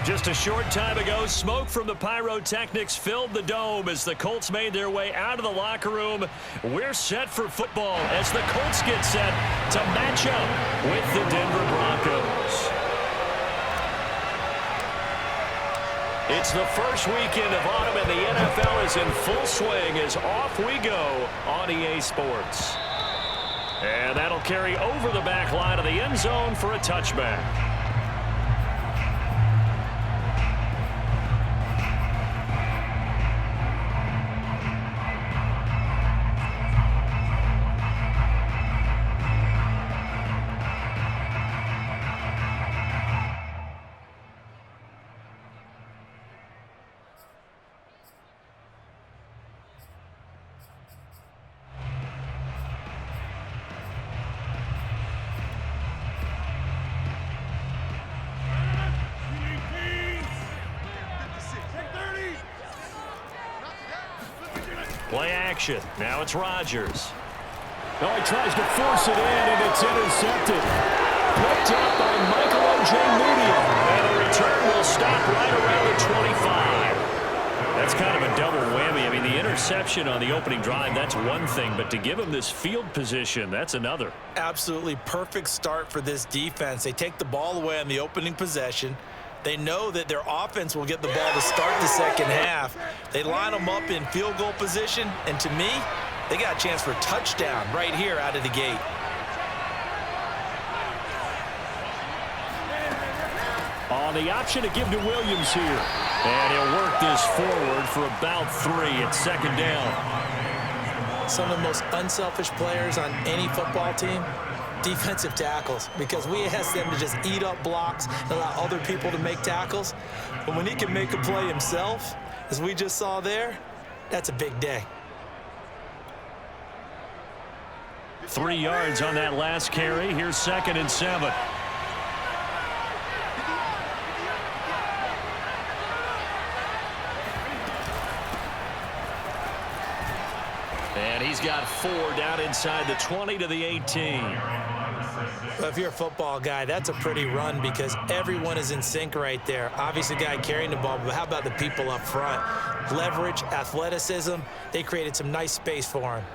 Just a short time ago, smoke from the pyrotechnics filled the dome as the Colts made their way out of the locker room. We're set for football as the Colts get set to match up with the Denver Broncos. It's the first weekend of autumn, and the NFL is in full swing as off we go on EA Sports. And that'll carry over the back line of the end zone for a touchback. Play action. Now it's Rodgers. Oh, he tries to force it in, and it's intercepted. Picked up by Michael O.J. Moody. And the return will stop right around the 25. That's kind of a double whammy. I mean, the interception on the opening drive, that's one thing. But to give him this field position, that's another. Absolutely perfect start for this defense. They take the ball away on the opening possession. They know that their offense will get the ball to start the second half. They line them up in field goal position, and to me, they got a chance for a touchdown right here out of the gate. On the option to give to Williams here. And he'll work this forward for about 3 at second down. Some of the most unselfish players on any football team, defensive tackles, because we ask them to just eat up blocks and allow other people to make tackles. But when he can make a play himself, as we just saw there, that's a big day. 3 yards on that last carry. Here's 2nd and 7. And he's got 4 down inside the 20 to the 18. Well, if you're a football guy, that's a pretty run because everyone is in sync right there. Obviously, the guy carrying the ball, but how about the people up front? Leverage, athleticism, they created some nice space for him.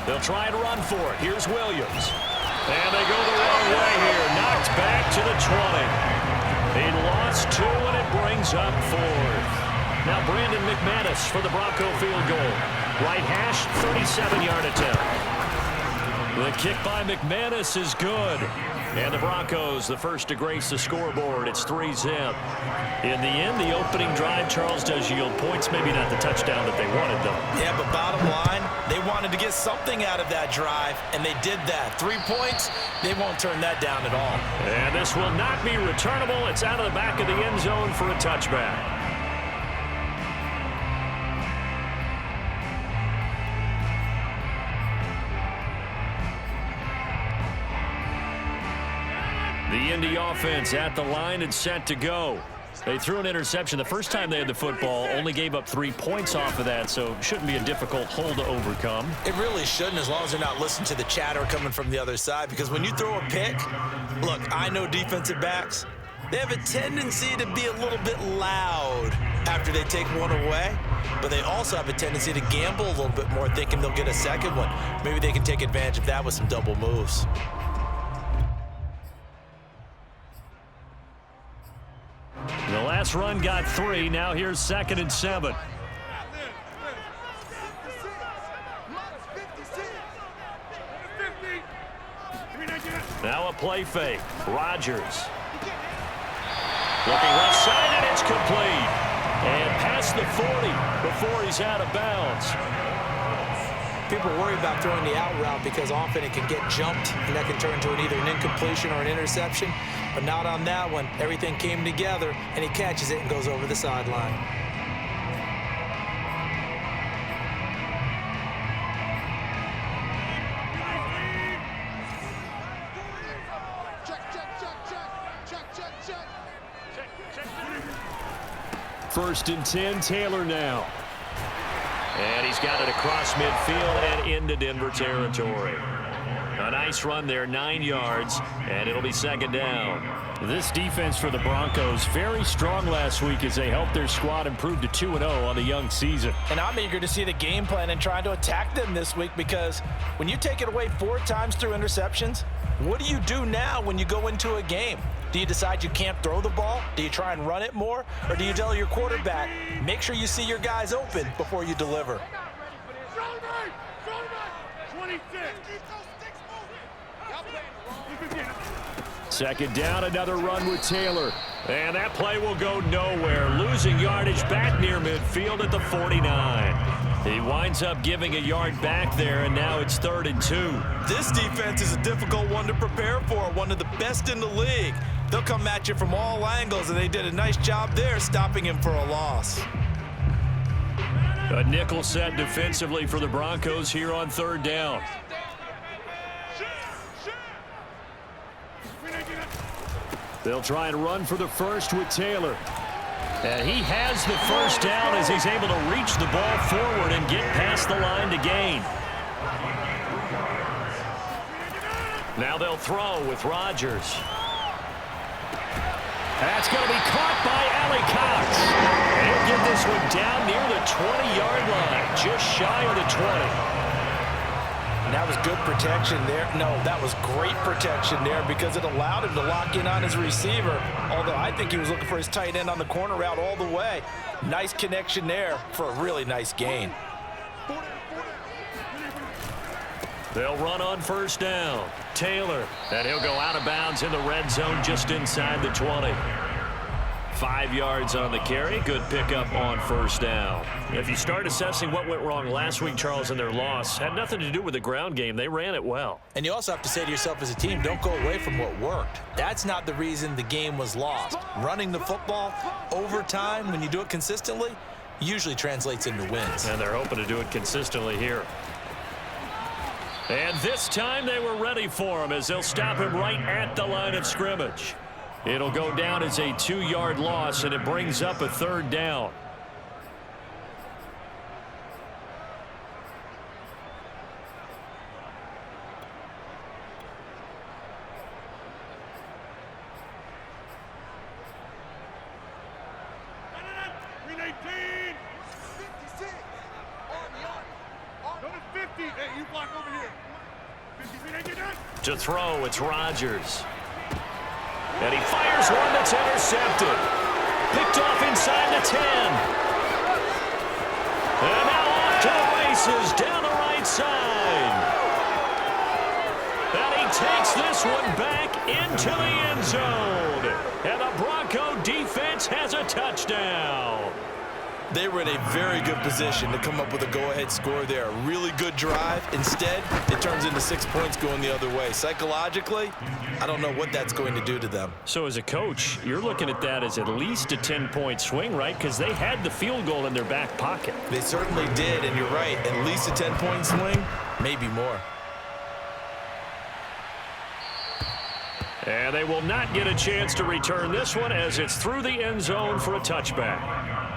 They'll try and run for it. Here's Williams. And they go the wrong way here. Knocked back to the 20. He lost 2, and it brings up 4th. Now Brandon McManus for the Bronco field goal. Right hash, 37-yard attempt. The kick by McManus is good. And the Broncos, the first to grace the scoreboard. It's 3-zip. In the end, the opening drive, Charles, does yield points. Maybe not the touchdown that they wanted, though. Yeah, but bottom line, they wanted to get something out of that drive, and they did that. 3 points, they won't turn that down at all. And this will not be returnable. It's out of the back of the end zone for a touchback. The Indy offense at the line and set to go. They threw an interception the first time they had the football, only gave up 3 points off of that, so it shouldn't be a difficult hole to overcome. It really shouldn't, as long as they're not listening to the chatter coming from the other side, because when you throw a pick, look, I know defensive backs, they have a tendency to be a little bit loud after they take one away, but they also have a tendency to gamble a little bit more, thinking they'll get a second one. Maybe they can take advantage of that with some double moves. The last run got 3. Now here's 2nd and 7. Now a play fake. Rodgers. Looking left side, and it's complete. And past the 40 before he's out of bounds. People worry about throwing the out route because often it can get jumped, and that can turn into either an incompletion or an interception. But not on that one. Everything came together, and he catches it and goes over the sideline. 1st and 10, Taylor now. And he's got it across midfield and into Denver territory. A nice run there, 9 yards, and it'll be 2nd down. This defense for the Broncos, very strong last week as they helped their squad improve to 2-0 on the young season. And I'm eager to see the game plan and trying to attack them this week, because when you take it away 4 times through interceptions, what do you do now when you go into a game? Do you decide you can't throw the ball? Do you try and run it more? Or do you tell your quarterback, make sure you see your guys open before you deliver? 2nd down, another run with Taylor. And that play will go nowhere. Losing yardage back near midfield at the 49. He winds up giving a yard back there, and now it's 3rd and 2. This defense is a difficult one to prepare for, one of the best in the league. They'll come at you from all angles, and they did a nice job there stopping him for a loss. A nickel set defensively for the Broncos here on 3rd down. They'll try and run for the 1st with Taylor. And he has the 1st down as he's able to reach the ball forward and get past the line to gain. Now they'll throw with Rodgers. That's going to be caught by Ali Cox. He'll get this one down near the 20-yard line, just shy of the 20. And that was good protection there. No, that was great protection there, because it allowed him to lock in on his receiver, although I think he was looking for his tight end on the corner route all the way. Nice connection there for a really nice gain. They'll run on 1st down. Taylor, and he'll go out of bounds in the red zone just inside the 20. 5 yards on the carry. Good pickup on 1st down. If you start assessing what went wrong last week, Charles, in their loss, had nothing to do with the ground game. They ran it well. And you also have to say to yourself as a team, don't go away from what worked. That's not the reason the game was lost. Running the football over time, when you do it consistently, usually translates into wins. And they're hoping to do it consistently here. And this time they were ready for him as they'll stop him right at the line of scrimmage. It'll go down as a 2-yard loss, and it brings up a 3rd down. To throw, it's Rodgers. And he fires one that's intercepted. Picked off inside the 10. And now off to the races down the right side. And he takes this one back into the end zone. And the Bronco defense has a touchdown. They were in a very good position to come up with a go-ahead score there. A really good drive. Instead, it turns into 6 points going the other way. Psychologically, I don't know what that's going to do to them. So as a coach, you're looking at that as at least a 10-point swing, right? Because they had the field goal in their back pocket. They certainly did, and you're right. At least a 10-point swing, maybe more. And they will not get a chance to return this one as it's through the end zone for a touchback.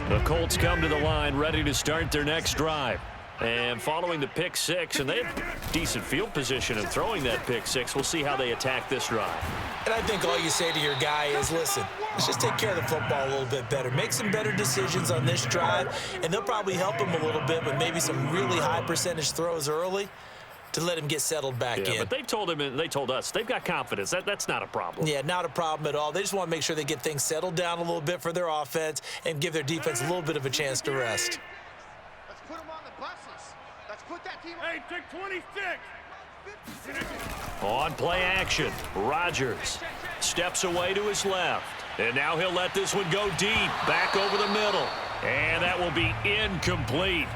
The Colts come to the line ready to start their next drive. And following the pick 6, and they have decent field position in throwing that pick 6, we'll see how they attack this drive. And I think all you say to your guy is, listen, let's just take care of the football a little bit better. Make some better decisions on this drive, and they'll probably help him a little bit with maybe some really high percentage throws early to let him get settled back in. But they told him and they told us they've got confidence. That's not a problem. Yeah, not a problem at all. They just want to make sure they get things settled down a little bit for their offense and give their defense a little bit of a chance to rest. Let's put them on the buses. Let's put that team on. Hey, take 26. On play action, Rodgers steps away to his left. And now he'll let this one go deep, back over the middle. And that will be incomplete.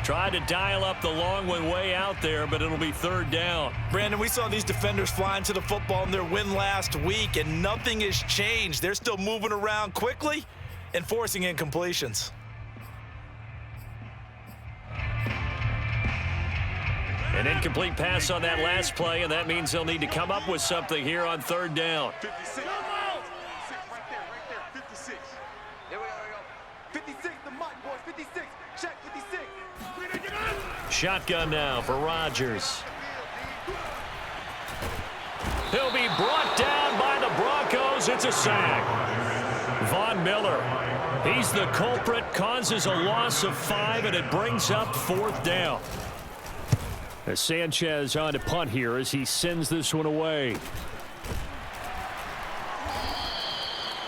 Tried to dial up the long one way out there, but it'll be 3rd down. Brandon, we saw these defenders flying to the football in their win last week, and nothing has changed. They're still moving around quickly and forcing incompletions. An incomplete pass on that last play, and that means they'll need to come up with something here on 3rd down. Shotgun now for Rodgers. He'll be brought down by the Broncos. It's a sack. Von Miller, he's the culprit, causes a loss of 5, and it brings up 4th down. As Sanchez on to punt here as he sends this one away.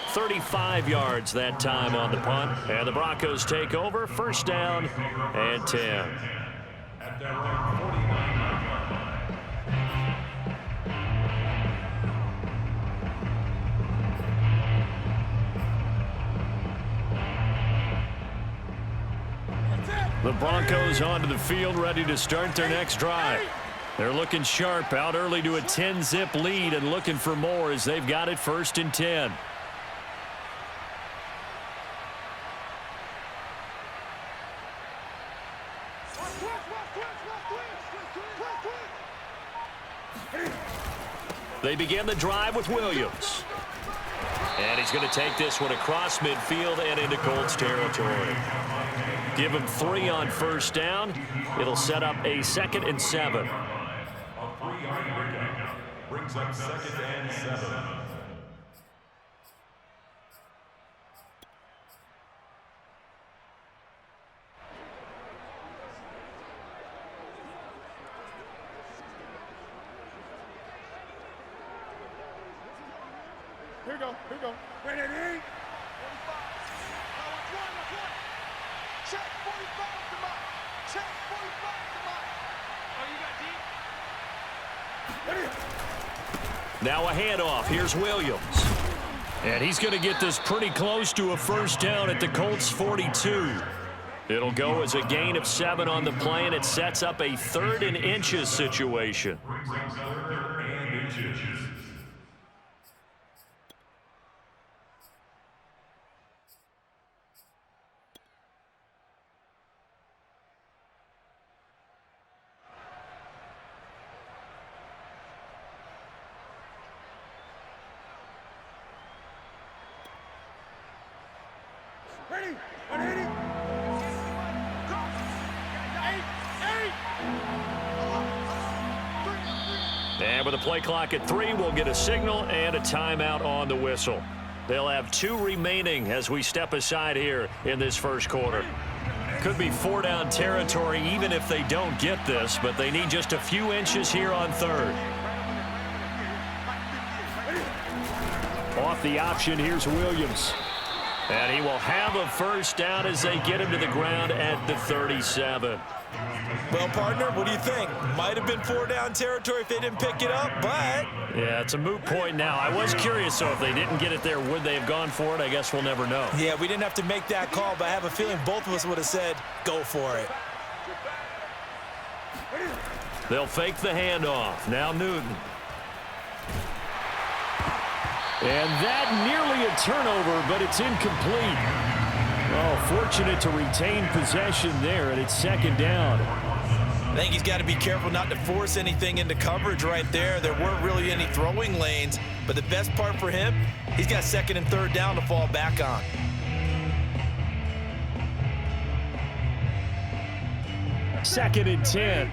35 yards that time on the punt, and the Broncos take over. 1st down and 10. The Broncos onto the field, ready to start their next drive. They're looking sharp, out early to a 10-zip lead and looking for more as they've got it 1st and 10. They begin the drive with Williams. And he's going to take this one across midfield and into Colts territory. Give him 3 on 1st down. It'll set up a 2nd and 7. Brings up 2nd and 7. Here we go. Wait, 45. Check 45 to mine. Check 45 to mine. Oh, you got deep? Now a handoff. Here's Williams. And he's going to get this pretty close to a 1st down at the Colts 42. It'll go as a gain of 7 on the play, and it sets up a 3rd and inches situation. Ready? 180. And with a play clock at 3, we'll get a signal and a timeout on the whistle. They'll have 2 remaining as we step aside here in this 1st quarter. Could be 4 down territory even if they don't get this, but they need just a few inches here on 3rd. Off the option, here's Williams. And he will have a 1st down as they get him to the ground at the 37. Well, partner, what do you think? Might have been 4 down territory if they didn't pick it up, but... Yeah, it's a moot point now. I was curious, so if they didn't get it there, would they have gone for it? I guess we'll never know. Yeah, we didn't have to make that call, but I have a feeling both of us would have said, go for it. They'll fake the handoff. Now Newton. And that nearly a turnover, but it's incomplete. Oh, fortunate to retain possession there, and it's 2nd down. I think he's got to be careful not to force anything into coverage right there. There weren't really any throwing lanes, but the best part for him, he's got 2nd and 3rd down to fall back on. Second and 10.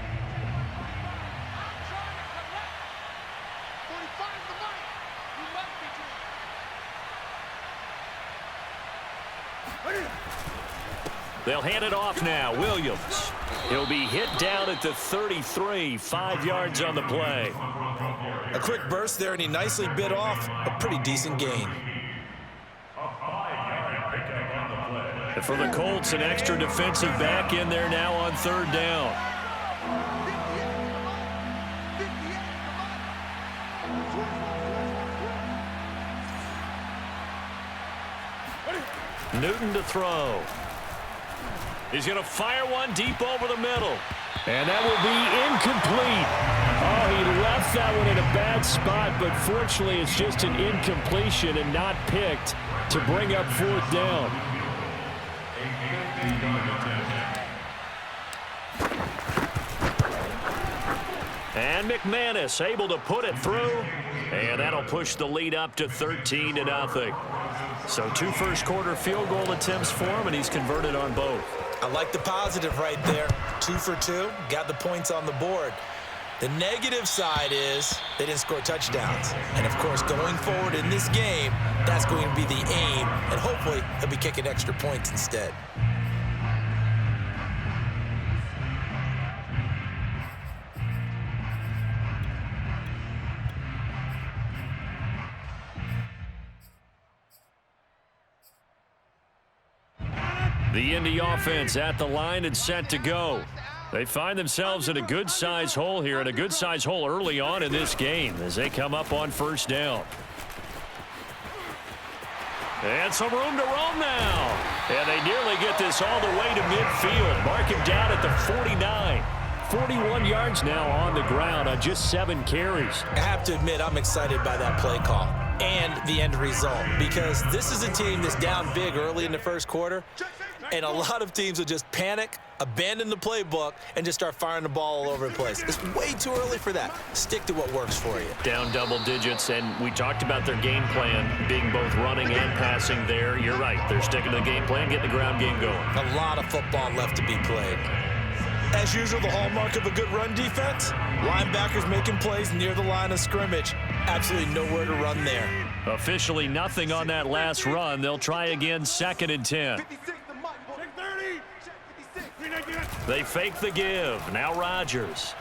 They'll hand it off now. Williams. He'll be hit down at the 33, 5 yards on the play. A quick burst there, and he nicely bit off a pretty decent gain. And for the Colts, an extra defensive back in there now on 3rd down. Newton to throw. He's going to fire one deep over the middle. And that will be incomplete. Oh, he left that one in a bad spot, but fortunately it's just an incompletion and not picked to bring up 4th down. And McManus able to put it through, and that'll push the lead up to 13-0. So 2 first-quarter field goal attempts for him, and he's converted on both. I like the positive right there. 2 for 2, got the points on the board. The negative side is they didn't score touchdowns. And, of course, going forward in this game, that's going to be the aim. And hopefully he'll be kicking extra points instead. The Indy offense at the line and set to go. They find themselves in a good-sized hole here, and a good-sized hole early on in this game as they come up on first down. And some room to roam now. And they nearly get this all the way to midfield. Mark him down at the 49. 41 yards now on the ground on just 7 carries. I have to admit, I'm excited by that play call and the end result, because this is a team that's down big early in the first quarter, and a lot of teams will just panic, abandon the playbook, and just start firing the ball all over the place. It's way too early for that. Stick to what works for you. Down double digits, and we talked about their game plan being both running and passing there. You're right. They're sticking to the game plan, getting the ground game going. A lot of football left to be played. As usual, the hallmark of a good run defense, linebackers making plays near the line of scrimmage. Absolutely nowhere to run there. Officially nothing on that last run. They'll try again, 2nd and 10. They fake the give. Now Rodgers.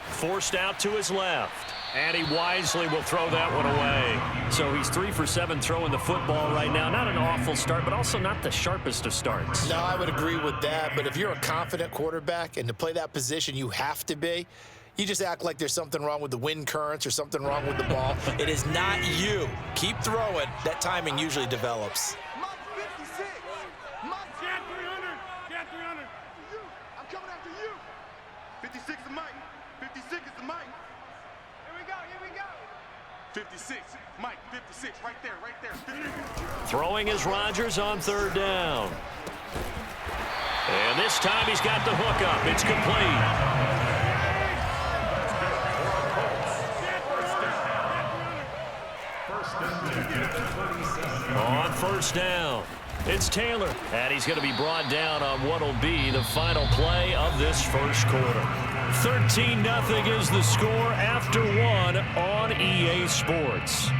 Forced out to his left. And he wisely will throw that one away. So he's 3 for 7 throwing the football right now. Not an awful start, but also not the sharpest of starts. No, I would agree with that. But if you're a confident quarterback and to play that position you have to be, you just act like there's something wrong with the wind currents or something wrong with the ball. It is not you. Keep throwing. That timing usually develops. Mike, 56, right there, right there. 56. Throwing is Rodgers on 3rd down. And this time he's got the hook up. It's complete. On 1st down, it's Taylor. And he's going to be brought down on what will be the final play of this first quarter. 13-0 is the score after 1 on EA Sports.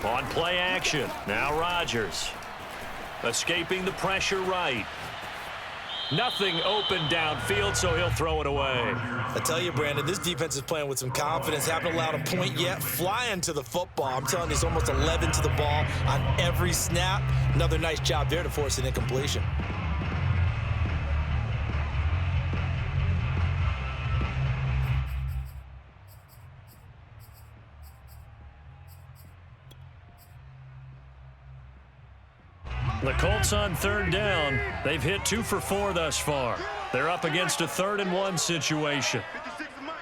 On play action, now Rodgers. Escaping the pressure right. Nothing open downfield, so he'll throw it away. I tell you, Brandon, this defense is playing with some confidence. Haven't allowed a point yet. Flying to the football. I'm telling you, it's almost 11 to the ball on every snap. Another nice job there to force an incompletion. The Colts on 3rd down. They've hit 2 for 4 thus far. They're up against a 3rd and 1 situation. 56 is Mike.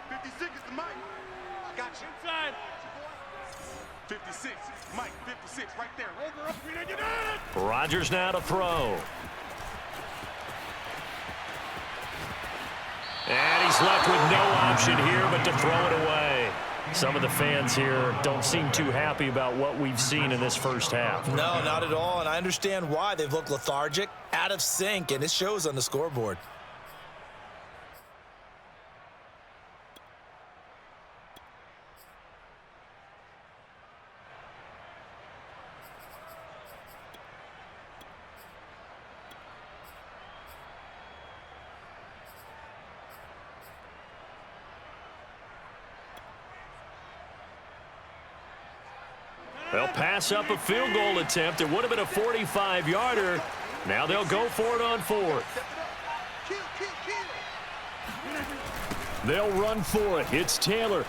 56 is the Mike. I got you. Inside. 56. Mike, 56 right there. Over, up, Rodgers now to throw. And he's left with no option here but to throw it away. Some of the fans here don't seem too happy about what we've seen in this first half. No, not at all, and I understand why. They've looked lethargic, out of sync, and it shows on the scoreboard. They'll pass up a field goal attempt. It would have been a 45-yarder. Now they'll go for it on 4th. They'll run for it. It's Taylor.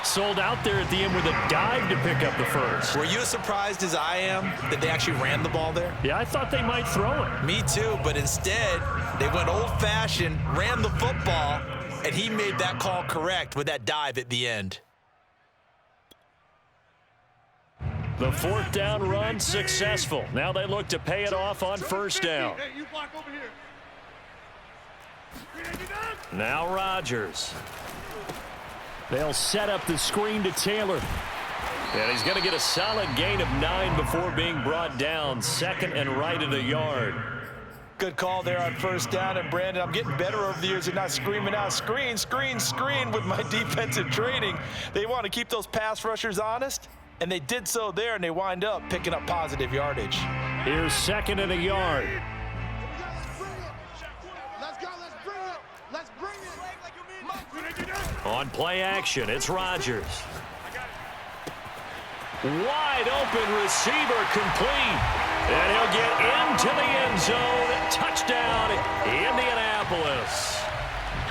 Sold out there at the end with a dive to pick up the first. Were you as surprised as I am that they actually ran the ball there? Yeah, I thought they might throw it. Me too, but instead, they went old-fashioned, ran the football, and he made that call correct with that dive at the end. The 4th down run successful. Now they look to pay it off on 1st down. Hey, you block over here. Now Rodgers. They'll set up the screen to Taylor. And he's going to get a solid gain of 9 before being brought down. Second and right at a yard. Good call there on first down. And, Brandon, I'm getting better over the years and not screaming out, screen, screen, screen with my defensive training. They want to keep those pass rushers honest, and they did so there, and they wind up picking up positive yardage. Here's second and a yard. On play action, it's Rodgers. Wide open receiver complete. And he'll get into the end zone. Touchdown, Indianapolis.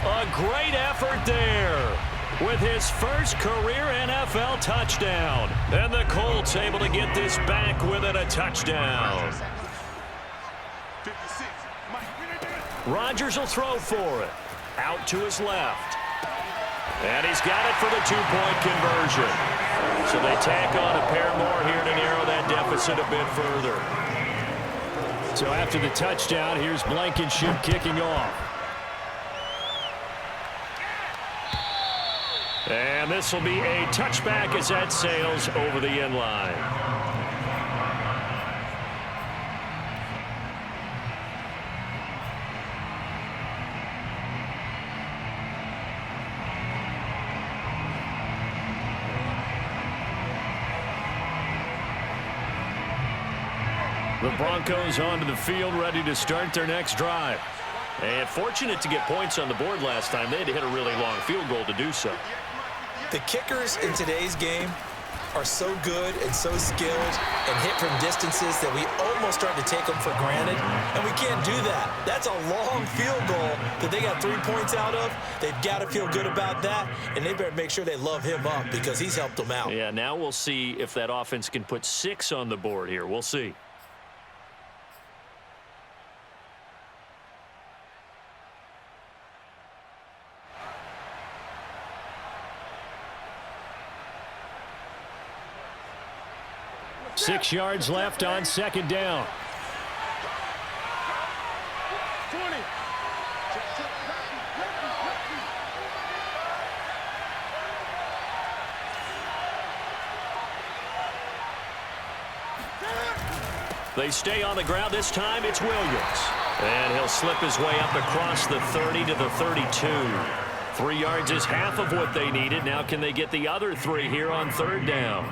A great effort there with his first career NFL touchdown. And the Colts able to get this back within a touchdown. Rodgers will throw for it. Out to his left. And he's got it for the two-point conversion. So they tack on a pair more here to narrow that deficit a bit further. So after the touchdown, here's Blankenship kicking off. And this will be a touchback as that sails over the end line. The Broncos onto the field, ready to start their next drive. And fortunate to get points on the board last time. They had to hit a really long field goal to do so. The kickers in today's game are so good and so skilled and hit from distances that we almost start to take them for granted, and we can't do that. That's a long field goal that they got 3 points out of. They've got to feel good about that, and they better make sure they love him up because he's helped them out. Yeah, now we'll see if that offense can put 6 on the board here. We'll see. Six yards left on second down. 20. They stay on the ground. This time it's Williams. And he'll slip his way up across the 30 to the 32. 3 yards is half of what they needed. Now can they get the other 3 here on third down?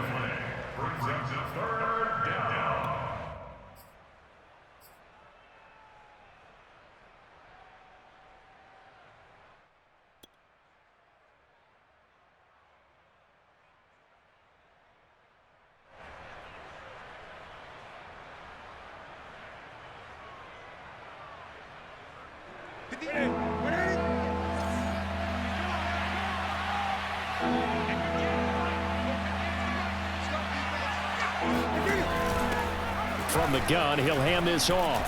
From the gun, he'll hand this off.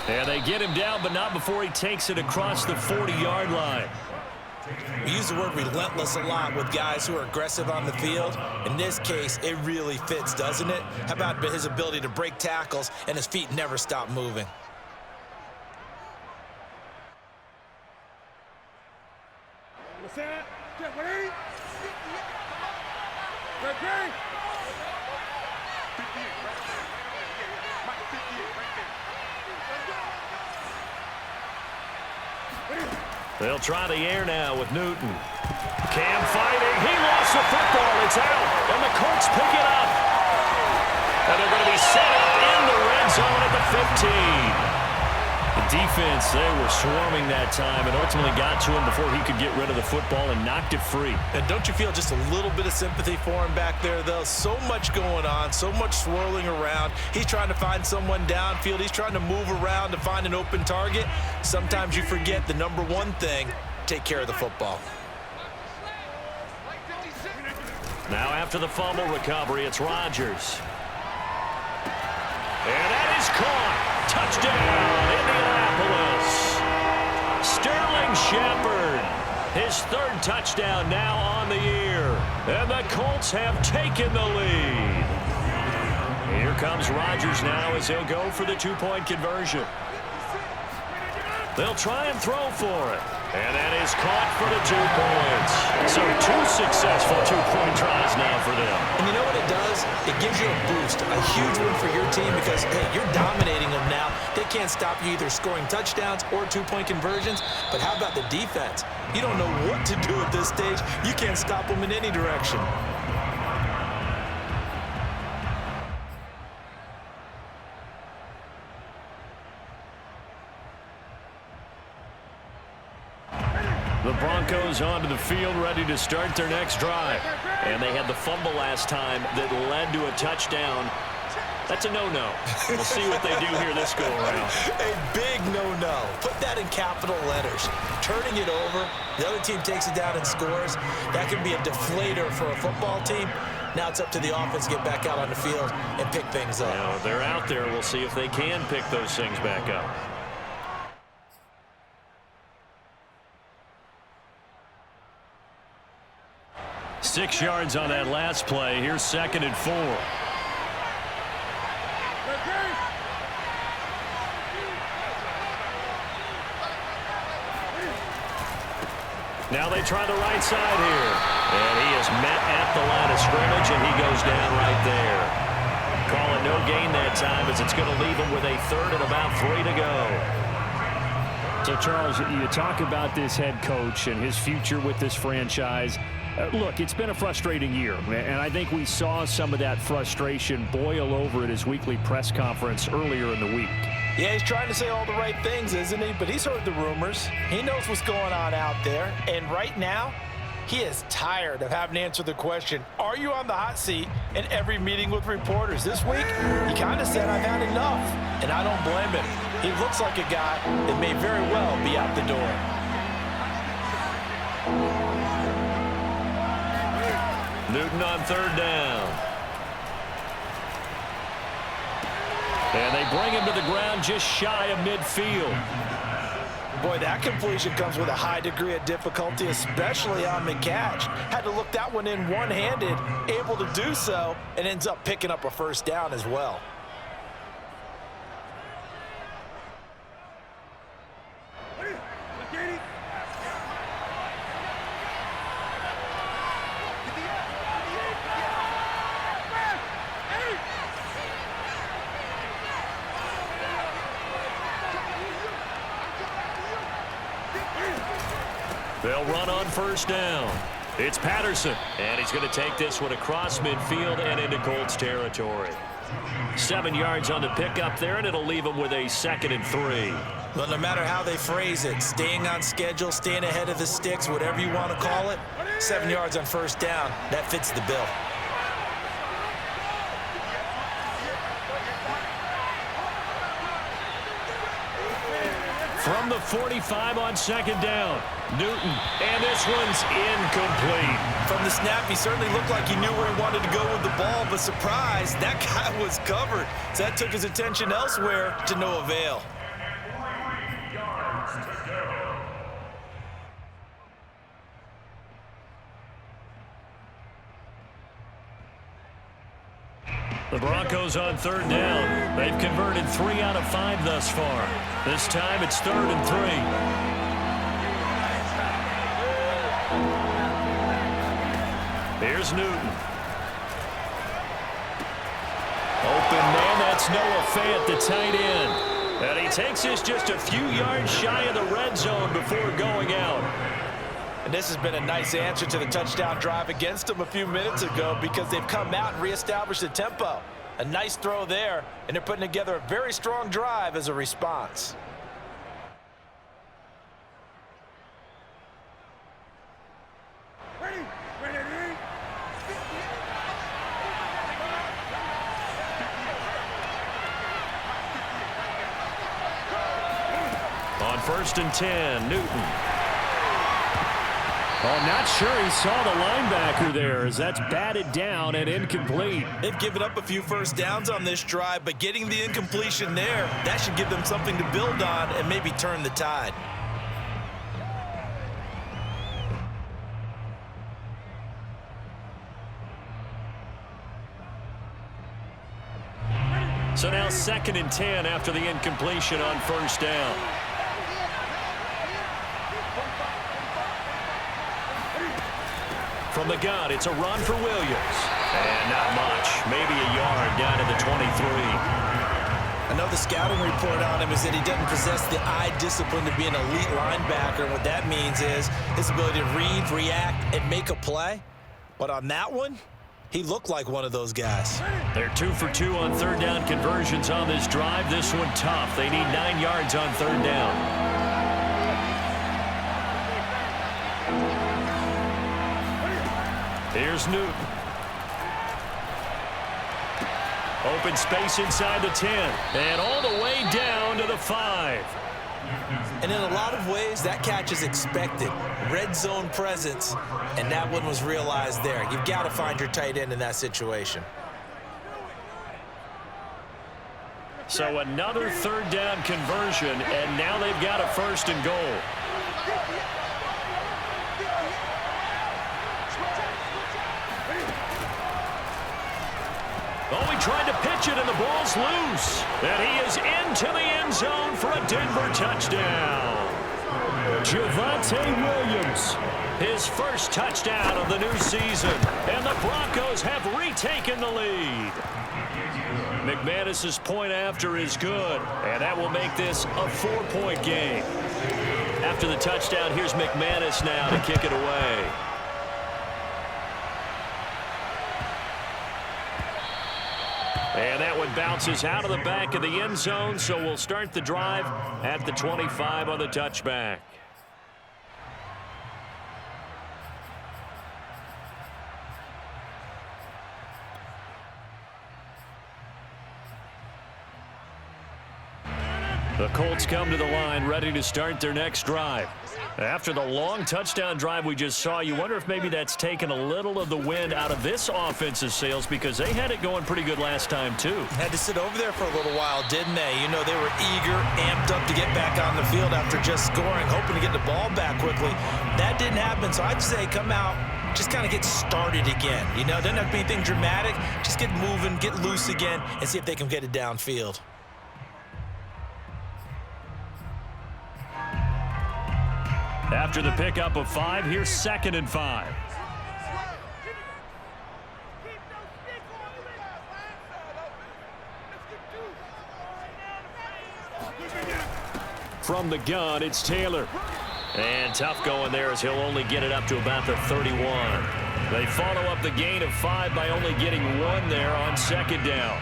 And they get him down, but not before he takes it across the 40-yard line. We use the word relentless a lot with guys who are aggressive on the field. In this case, it really fits, doesn't it? How about his ability to break tackles and his feet never stop moving? What's that? Get ready. Ready. They'll try the air now with Newton. Cam fighting. He lost the football. It's out. And the Colts pick it up. And they're going to be set up in the red zone at the 15. The defense, they were swarming that time and ultimately got to him before he could get rid of the football and knocked it free. And don't you feel just a little bit of sympathy for him back there, though? So much going on, so much swirling around. He's trying to find someone downfield. He's trying to move around to find an open target. Sometimes you forget the number one thing, take care of the football. Now after the fumble recovery, it's Rodgers. And that is caught. Touchdown, Indianapolis. Sterling Shepard, his third touchdown now on the year. And the Colts have taken the lead. Here comes Rodgers now as he'll go for the two-point conversion. They'll try and throw for it. And that is caught for the 2 points. So 2 successful 2-point tries now for them. And you know what it does? It gives you a boost, a huge win for your team because, hey, you're dominating them now. They can't stop you either scoring touchdowns or 2-point conversions. But how about the defense? You don't know what to do at this stage. You can't stop them in any direction. The Broncos onto the field, ready to start their next drive. And they had the fumble last time that led to a touchdown. That's a no-no. We'll see what they do here this go-around. A big no-no. Put that in capital letters. Turning it over, the other team takes it down and scores. That can be a deflator for a football team. Now it's up to the offense to get back out on the field and pick things up. Now, they're out there. We'll see if they can pick those things back up. Six yards on that last play. Here's 2nd and 4. Now they try the right side here. And he is met at the line of scrimmage, and he goes down right there. Call it no gain that time as it's going to leave him with a 3rd and about 3 to go. So, Charles, you talk about this head coach and his future with this franchise. Look, it's been a frustrating year, and I think we saw some of that frustration boil over at his weekly press conference earlier in the week. Yeah, he's trying to say all the right things, isn't he? But he's heard the rumors. He knows what's going on out there. And right now, he is tired of having to answer the question, are you on the hot seat in every meeting with reporters? This week, he kind of said, I've had enough. And I don't blame him. He looks like a guy that may very well be out the door. Newton on 3rd down. And they bring him to the ground just shy of midfield. Boy, that completion comes with a high degree of difficulty, especially on the catch. Had to look that one in one-handed, able to do so, and ends up picking up a 1st down as well. They'll run on 1st down. It's Patterson, and he's going to take this one across midfield and into Colts territory. 7 yards on the pickup there, and it'll leave him with a 2nd and 3. Well, no matter how they phrase it, staying on schedule, staying ahead of the sticks, whatever you want to call it, 7 yards on 1st down, that fits the bill. From the 45 on 2nd down, Newton, and this one's incomplete. From the snap, he certainly looked like he knew where he wanted to go with the ball, but surprise, that guy was covered. So that took his attention elsewhere to no avail. The Broncos on 3rd down. They've converted 3 out of 5 thus far. This time it's 3rd and 3. Here's Newton. Open man, that's Noah Fant, the tight end. And he takes this just a few yards shy of the red zone before going out. And this has been a nice answer to the touchdown drive against them a few minutes ago because they've come out and reestablished the tempo. A nice throw there, and they're putting together a very strong drive as a response. On 1st and 10, Newton. Oh, not sure he saw the linebacker there as that's batted down and incomplete. They've given up a few 1st downs on this drive, but getting the incompletion there, that should give them something to build on and maybe turn the tide. So now 2nd and 10 after the incompletion on 1st down. From the gun, it's a run for Williams. And not much. Maybe a yard down to the 23. I know the scouting report on him is that he doesn't possess the eye discipline to be an elite linebacker. And what that means is his ability to read, react, and make a play. But on that one, he looked like one of those guys. They're 2 for 2 on third down conversions on this drive. This one tough. They need 9 yards on third down. Here's Newton. Open space inside the 10. And all the way down to the 5. And in a lot of ways, that catch is expected. Red zone presence, and that one was realized there. You've got to find your tight end in that situation. So another third down conversion, and now they've got a 1st and goal. Oh, he tried to pitch it, and the ball's loose. And he is into the end zone for a Denver touchdown. Javonte Williams, his first touchdown of the new season. And the Broncos have retaken the lead. McManus's point after is good, and that will make this a 4-point game. After the touchdown, here's McManus now to kick it away. And that one bounces out of the back of the end zone, so we'll start the drive at the 25 on the touchback. The Colts come to the line ready to start their next drive. After the long touchdown drive we just saw, you wonder if maybe that's taken a little of the wind out of this offensive sails, because they had it going pretty good last time too. Had to sit over there for a little while, didn't they? You know, they were eager, amped up to get back on the field after just scoring, hoping to get the ball back quickly. That didn't happen, so I'd say come out, just kind of get started again. You know, doesn't have to be anything dramatic. Just get moving, get loose again, and see if they can get it downfield. After the pickup of 5, here's 2nd and 5. From the gun, it's Taylor. And tough going there as he'll only get it up to about the 31. They follow up the gain of 5 by only getting 1 there on 2nd down.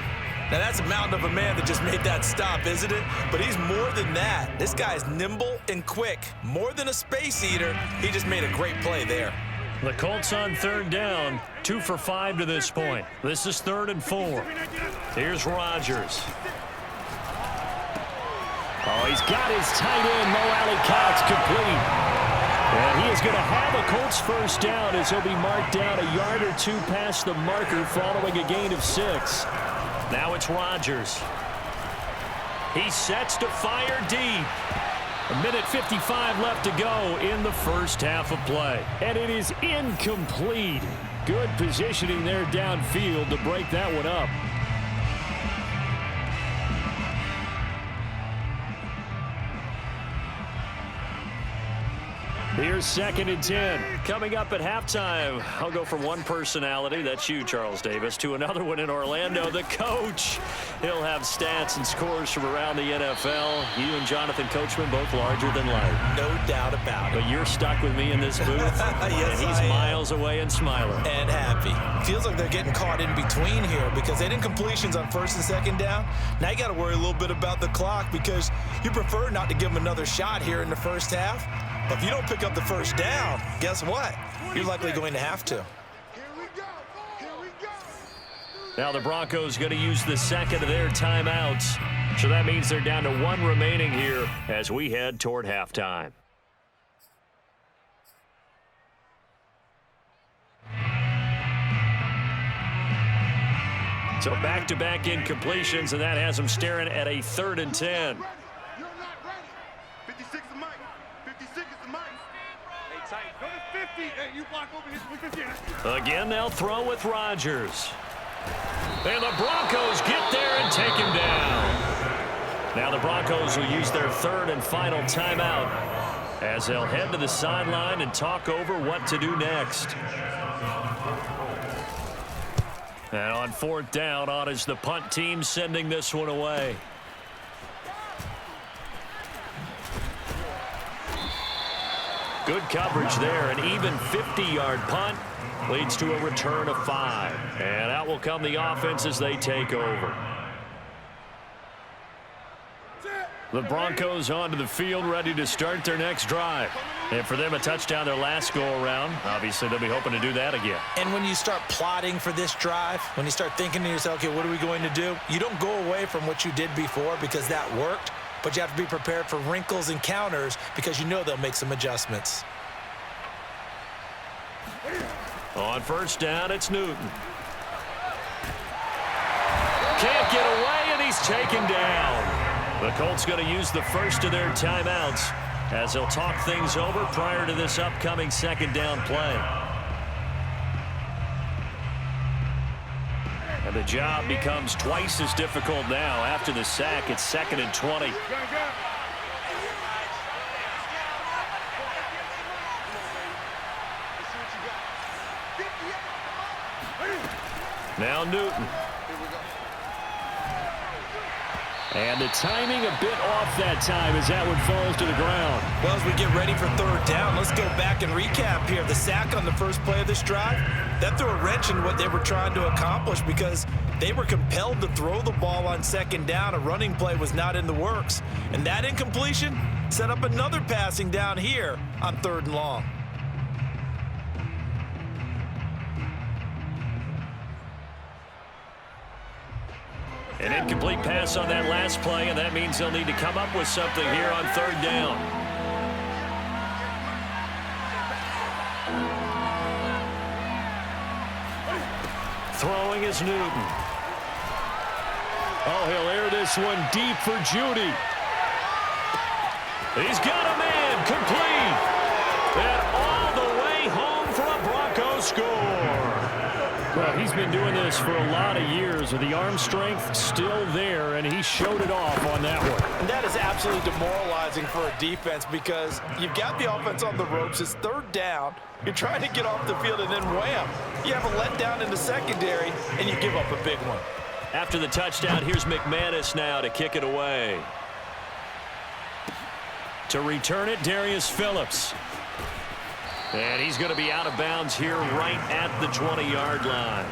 Now, that's a mountain of a man that just made that stop, isn't it? But he's more than that. This guy's nimble and quick. More than a space eater, he just made a great play there. The Colts on third down, 2 for 5 to this point. This is 3rd and 4. Here's Rodgers. Oh, he's got his tight end, Mo Alley-Cox, complete. And he is going to have a Colts first down as he'll be marked down a yard or 2 past the marker following a gain of 6. Now it's Rodgers. He sets to fire deep. 1:55 left to go in the first half of play. And it is incomplete. Good positioning there downfield to break that one up. Here's 2nd and 10. Coming up at halftime, I'll go from one personality, that's you, Charles Davis, to another one in Orlando, the coach. He'll have stats and scores from around the NFL. You and Jonathan Coachman both larger than life. No doubt about it. But you're stuck with me in this booth. Yes, and he's miles away and smiling. And happy. Feels like they're getting caught in between here because they didn't completions on 1st and 2nd down. Now you got to worry a little bit about the clock because you prefer not to give them another shot here in the first half. But if you don't pick up the first down, guess what? You're likely going to have to. Now the Broncos going to use the 2nd of their timeouts. So that means they're down to 1 remaining here as we head toward halftime. So back-to-back incompletions, and that has them staring at a 3rd and 10. Again, they'll throw with Rodgers. And the Broncos get there and take him down. Now the Broncos will use their 3rd and final timeout. as they'll head to the sideline and talk over what to do next. And on 4th down, on is the punt team sending this one away. Good coverage there. An even 50-yard punt leads to a return of 5. And out will come the offense as they take over. The Broncos onto the field, ready to start their next drive. And for them, a touchdown their last go-around. Obviously, they'll be hoping to do that again. And when you start plotting for this drive, when you start thinking to yourself, okay, what are we going to do? You don't go away from what you did before because that worked. But you have to be prepared for wrinkles and counters because you know they'll make some adjustments. On 1st down, it's Newton. Can't get away, and he's taken down. The Colts going to use the first of their timeouts as they'll talk things over prior to this upcoming 2nd down play. And the job becomes twice as difficult now after the sack. It's 2nd and 20. Now Newton. And the timing a bit off that time as that one falls to the ground. Well, as we get ready for 3rd down, let's go back and recap here. The sack on the first play of this drive, that threw a wrench in what they were trying to accomplish because they were compelled to throw the ball on 2nd down. A running play was not in the works. And that incompletion set up another passing down here on 3rd and long. An incomplete pass on that last play, and that means they'll need to come up with something here on 3rd down. Throwing is Newton. Oh, he'll air this one deep for Judy. He's got a man complete. And all the way home for a Broncos score. Well, he's been doing this for a lot of years with the arm strength still there, and he showed it off on that one. And that is absolutely demoralizing for a defense because you've got the offense on the ropes. It's 3rd down. You're trying to get off the field, and then wham, you have a letdown in the secondary, and you give up a big one. After the touchdown, here's McManus now to kick it away. To return it, Darius Phillips. And he's going to be out of bounds here right at the 20-yard line.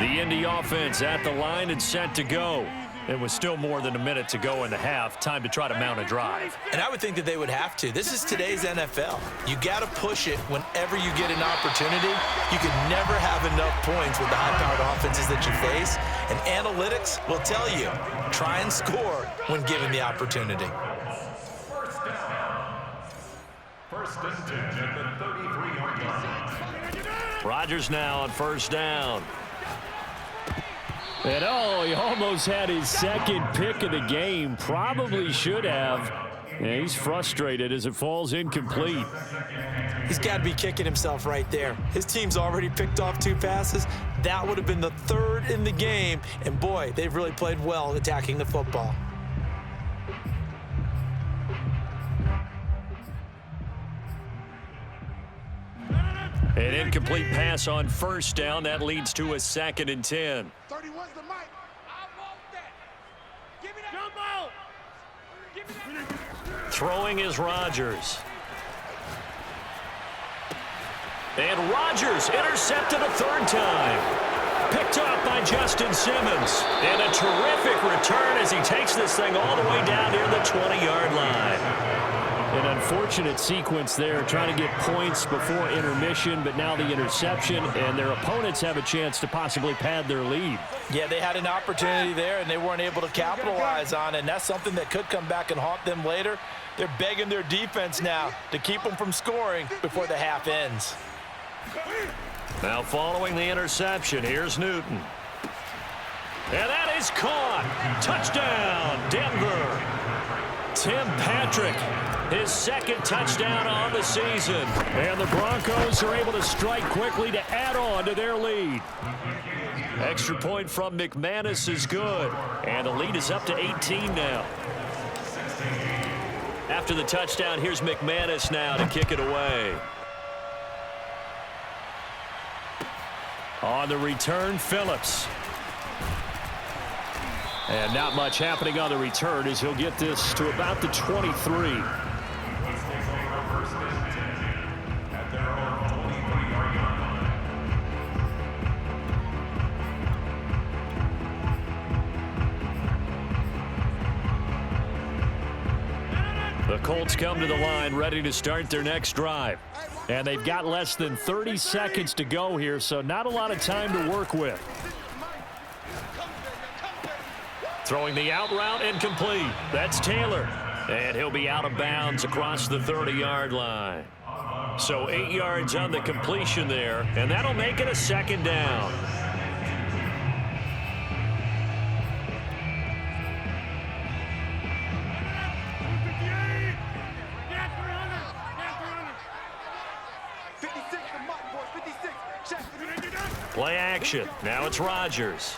The Indy offense at the line and set to go. It was still more than a minute to go in the half. Time to try to mount a drive. And I would think that they would have to. This is today's NFL. You got to push it whenever you get an opportunity. You can never have enough points with the high-powered offenses that you face. And analytics will tell you, try and score when given the opportunity. 1st down. 1st and 10 at the 33-yard line. Rodgers now on 1st down. And oh, he almost had his 2nd pick of the game. Probably should have. And he's frustrated as it falls incomplete. He's got to be kicking himself right there. His team's already picked off 2 passes. That would have been the 3rd in the game. And boy, they've really played well attacking the football. An incomplete pass on 1st down. That leads to a 2nd and 10. 31's the mic. I want that. Give me that. Jump out. Give me that. Throwing is Rodgers. And Rodgers intercepted a 3rd time. Picked off by Justin Simmons. And a terrific return as he takes this thing all the way down near the 20-yard line. An unfortunate sequence there, trying to get points before intermission, but now the interception, and their opponents have a chance to possibly pad their lead. Yeah, they had an opportunity there, and they weren't able to capitalize on it, and that's something that could come back and haunt them later. They're begging their defense now to keep them from scoring before the half ends. Now following the interception, here's Newton. And that is caught. Touchdown, Denver. Tim Patrick, his second touchdown on the season. And the Broncos are able to strike quickly to add on to their lead. Extra point from McManus is good. And the lead is up to 18 now. After the touchdown, here's McManus now to kick it away. On the return, Phillips. And not much happening on the return as he'll get this to about the 23. The Colts come to the line ready to start their next drive. And they've got less than 30 seconds to go here, so not a lot of time to work with. Throwing the out route incomplete. That's Taylor. And he'll be out of bounds across the 30-yard line. So 8 yards on the completion there, and that'll make it a second down. Play action. Now it's Rodgers.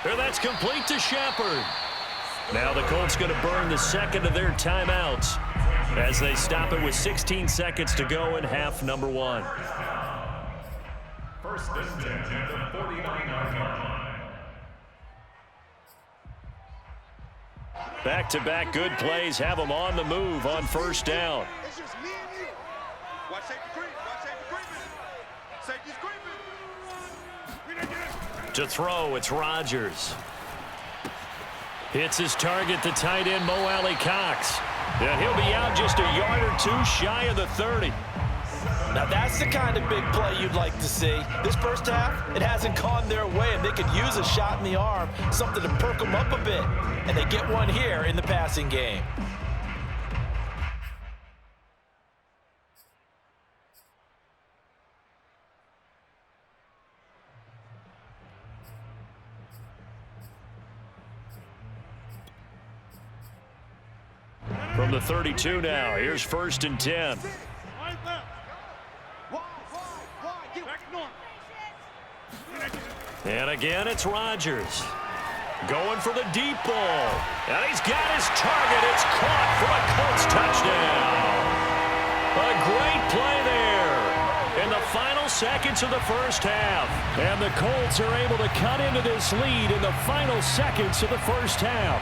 And that's complete to Shepard. Now the Colts going to burn the second of their timeouts as they stop it with 16 seconds to go in half number one. First and 10 at the 49-yard line. Back-to-back good plays have them on the move on first down. It's just me and you. Watch safety creep. Watch safety creeping. Safety's creeping. To throw, it's Rodgers. Hits his target, the tight end, Mo Alley Cox. And he'll be out just a yard or two shy of the 30. Now that's the kind of big play you'd like to see. This first half, it hasn't gone their way, and they could use a shot in the arm, something to perk them up a bit. And they get one here in the passing game. From the 32 now, here's first and 10. And again, it's Rodgers. Going for the deep ball. And he's got his target. It's caught for a Colts touchdown. A great play there in the final seconds of the first half. And the Colts are able to cut into this lead in the final seconds of the first half.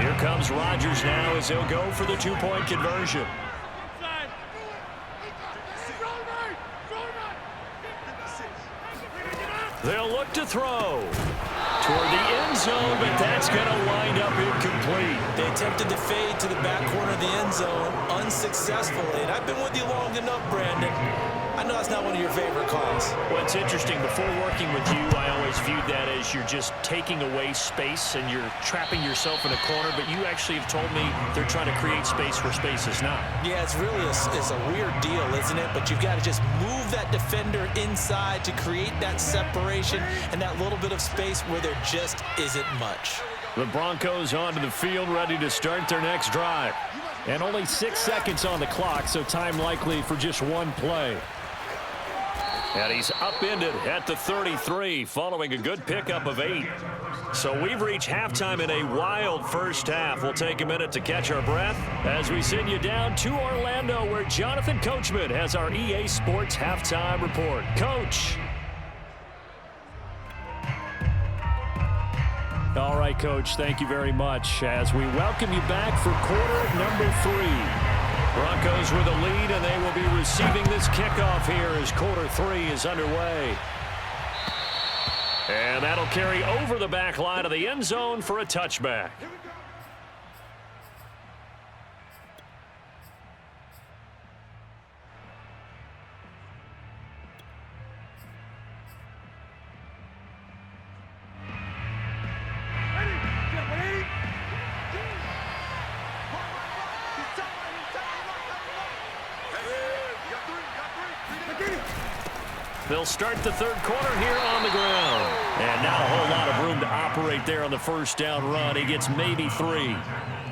Here comes Rodgers now as he'll go for the two-point conversion. They'll look to throw toward the end zone, but that's going to wind up incomplete. They attempted to fade to the back corner of the end zone unsuccessfully. And I've been with you long enough, Brandon. I know that's not one of your favorite calls. Well, it's interesting. Before working with you, I always viewed that as you're just taking away space and you're trapping yourself in a corner. But you actually have told me they're trying to create space where space is not. Yeah, it's really a weird deal, isn't it? But you've got to just move that defender inside to create that separation and that little bit of space where there just isn't much. The Broncos onto the field, ready to start their next drive. And only 6 seconds on the clock, so time likely for just one play. And he's upended at the 33 following a good pickup of 8. So we've reached halftime in a wild first half. We'll take a minute to catch our breath as we send you down to Orlando, where Jonathan Coachman has our EA Sports halftime report. Coach. All right, Coach, thank you very much as we welcome you back for quarter number 3. Broncos with a lead, and they will be receiving this kickoff here as quarter 3 is underway. And that'll carry over the back line of the end zone for a touchback. They'll start the third quarter here on the ground. And not a whole lot of room to operate there on the first down run. He gets maybe 3.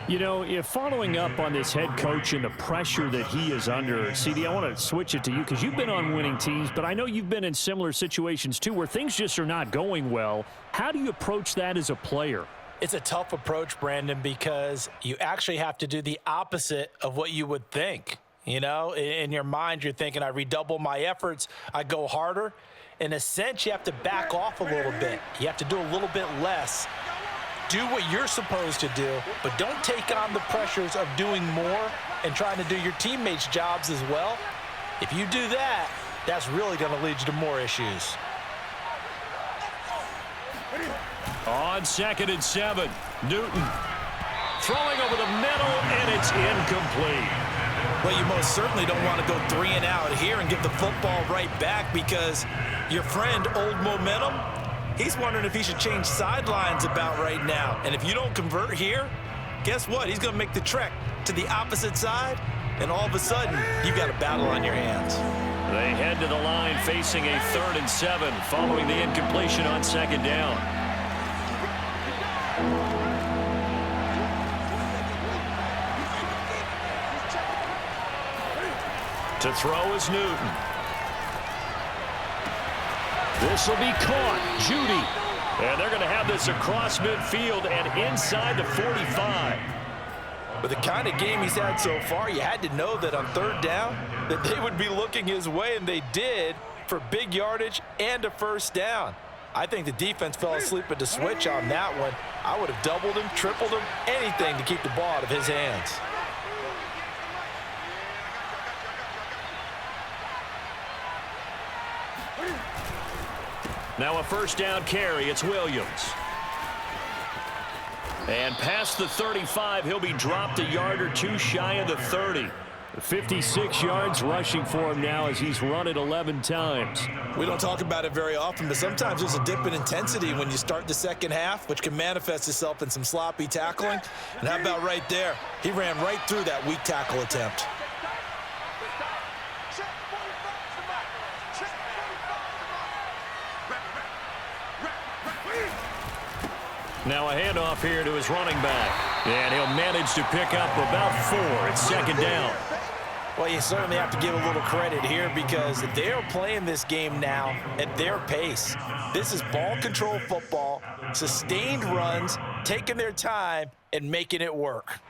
You know, if following up on this head coach and the pressure that he is under, CD, I want to switch it to you because you've been on winning teams, but I know you've been in similar situations too where things just are not going well. How do you approach that as a player? It's a tough approach, Brandon, because you actually have to do the opposite of what you would think. You know, in your mind, you're thinking, I redouble my efforts, I go harder. In a sense, you have to back off a little bit. You have to do a little bit less. Do what you're supposed to do, but don't take on the pressures of doing more and trying to do your teammates' jobs as well. If you do that, that's really going to lead you to more issues. On 2nd and 7, Newton throwing over the middle, and it's incomplete. Well, you most certainly don't want to go 3 and out here and give the football right back because your friend, Old Momentum, he's wondering if he should change sidelines about right now. And if you don't convert here, guess what? He's going to make the trek to the opposite side, and all of a sudden, you've got a battle on your hands. They head to the line facing a 3rd and 7 following the incompletion on 2nd down. To throw is Newton. This will be caught. Judy. And they're going to have this across midfield and inside the 45. With the kind of game he's had so far, you had to know that on 3rd down that they would be looking his way, and they did, for big yardage and a 1st down. I think the defense fell asleep at the switch on that one. I would have doubled him, tripled him, anything to keep the ball out of his hands. Now a 1st down carry. It's Williams. And past the 35, he'll be dropped a yard or 2 shy of the 30. 56 yards rushing for him now as he's run it 11 times. We don't talk about it very often, but sometimes there's a dip in intensity when you start the second half, which can manifest itself in some sloppy tackling. And how about right there? He ran right through that weak tackle attempt. Now a handoff here to his running back. And he'll manage to pick up about 4. It's 2nd down. Well, you certainly have to give a little credit here because they are playing this game now at their pace. This is ball control football, sustained runs, taking their time, and making it work.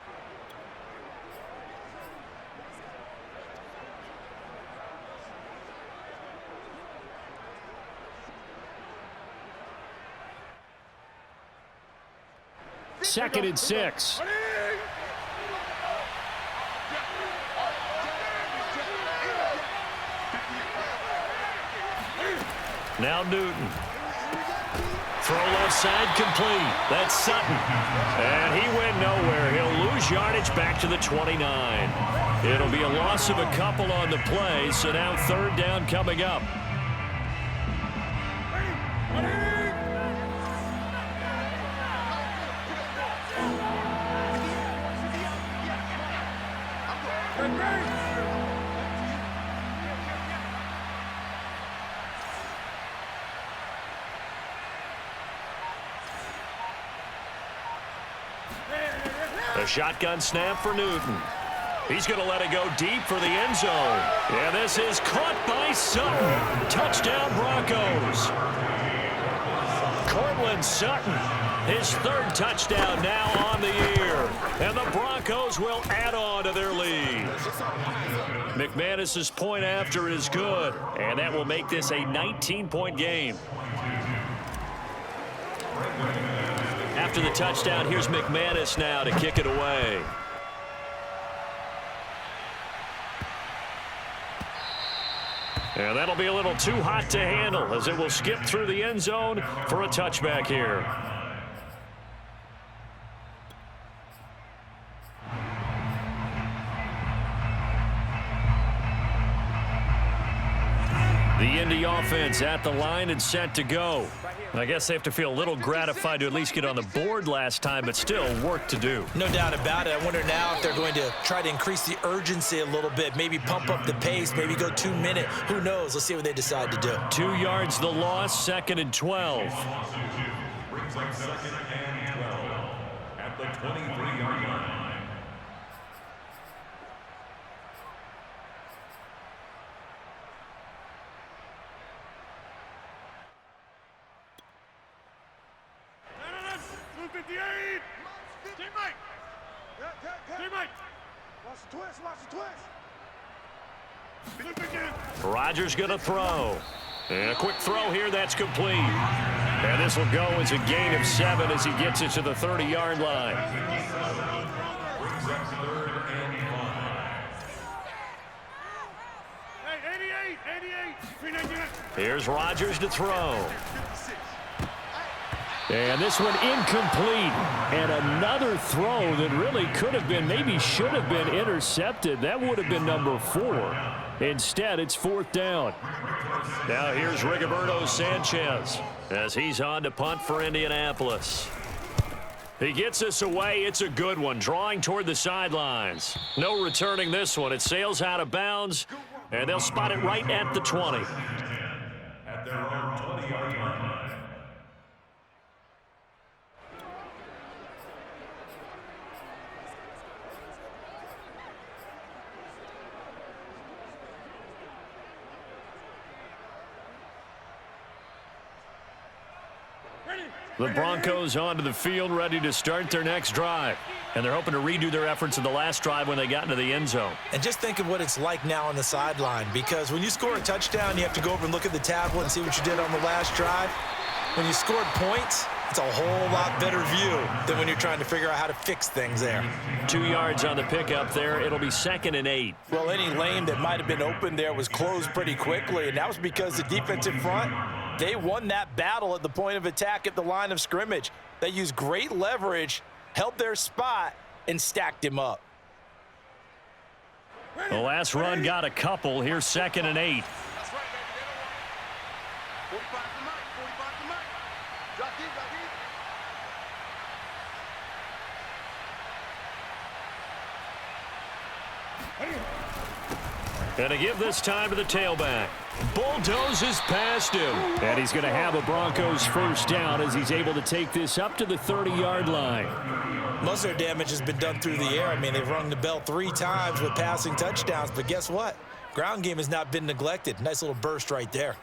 Second and 6. Now Newton. Throw left side complete. That's Sutton. And he went nowhere. He'll lose yardage back to the 29. It'll be a loss of a couple on the play, so now 3rd down coming up. A shotgun snap for Newton. He's going to let it go deep for the end zone. And this is caught by Sutton. Touchdown, Broncos. Cortland Sutton, his 3rd touchdown now on the year. And the Broncos will add on to their lead. McManus's point after is good. And that will make this a 19-point game. After the touchdown, here's McManus now to kick it away. And that'll be a little too hot to handle as it will skip through the end zone for a touchback here. The Indy offense at the line and set to go. Right here. I guess they have to feel a little gratified to at least get on the board last time, but still work to do. No doubt about it. I wonder now if they're going to try to increase the urgency a little bit, maybe pump up the pace, maybe go 2 minute. Who knows? Let's see what they decide to do. 2 yards the loss, 2nd and 12. Brings up 2nd and 12 at the 23-yard line. Rodgers going to throw. And a quick throw here, that's complete. And this will go as a gain of 7 as he gets it to the 30-yard line. Brings up 3rd and 5. Here's Rodgers to throw. And this one incomplete. And another throw that really could have been, maybe should have been intercepted. That would have been number 4. Instead, it's 4th down. Now here's Rigoberto Sanchez as he's on to punt for Indianapolis. He gets this away. It's a good one, drawing toward the sidelines. No returning this one. It sails out of bounds, and they'll spot it right at the 20. At their own 20-yard line. The Broncos onto the field, ready to start their next drive. And they're hoping to redo their efforts in the last drive when they got into the end zone. And just think of what it's like now on the sideline, because when you score a touchdown, you have to go over and look at the tablet and see what you did on the last drive. When you scored points, it's a whole lot better view than when you're trying to figure out how to fix things there. 2 yards on the pickup there. It'll be 2nd and 8. Well, any lane that might have been open there was closed pretty quickly, and that was because the defensive front, they won that battle at the point of attack at the line of scrimmage. They used great leverage, held their spot, and stacked him up. The last run got a couple. Here's 2nd and 8. That's right, baby. They don't want 45 to Mike. 45 to Mike. Drop deep, drop deep. And to give this time to the tailback. Bulldozes past him. And he's going to have a Broncos first down as he's able to take this up to the 30-yard line. Most of their damage has been done through the air. I mean, they've rung the bell 3 times with passing touchdowns, but guess what? Ground game has not been neglected. Nice little burst right there.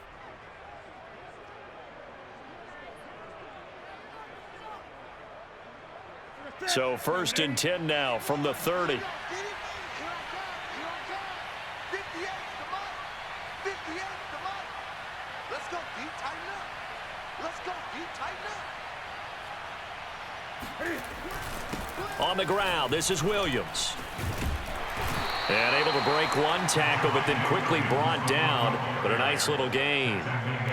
So 1st and 10 now from the 30. 58 to Mike. 58 to Mike. Let's go deep, tighten up. Let's go deep, tighten up. On the ground, this is Williams. And able to break one tackle, but then quickly brought down. But a nice little gain.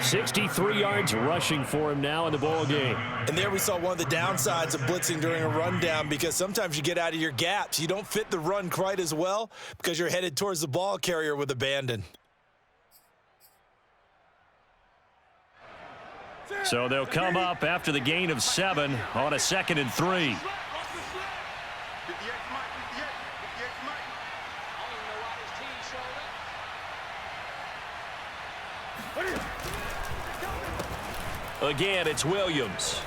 63 yards rushing for him now in the ball game. And there we saw one of the downsides of blitzing during a rundown, because sometimes you get out of your gaps. You don't fit the run quite as well because you're headed towards the ball carrier with abandon. So they'll come up after the gain of 7 on a 2nd and 3. 58 to Mike. 58 to Mike. I don't even know why this team showed up. Again, it's Williams.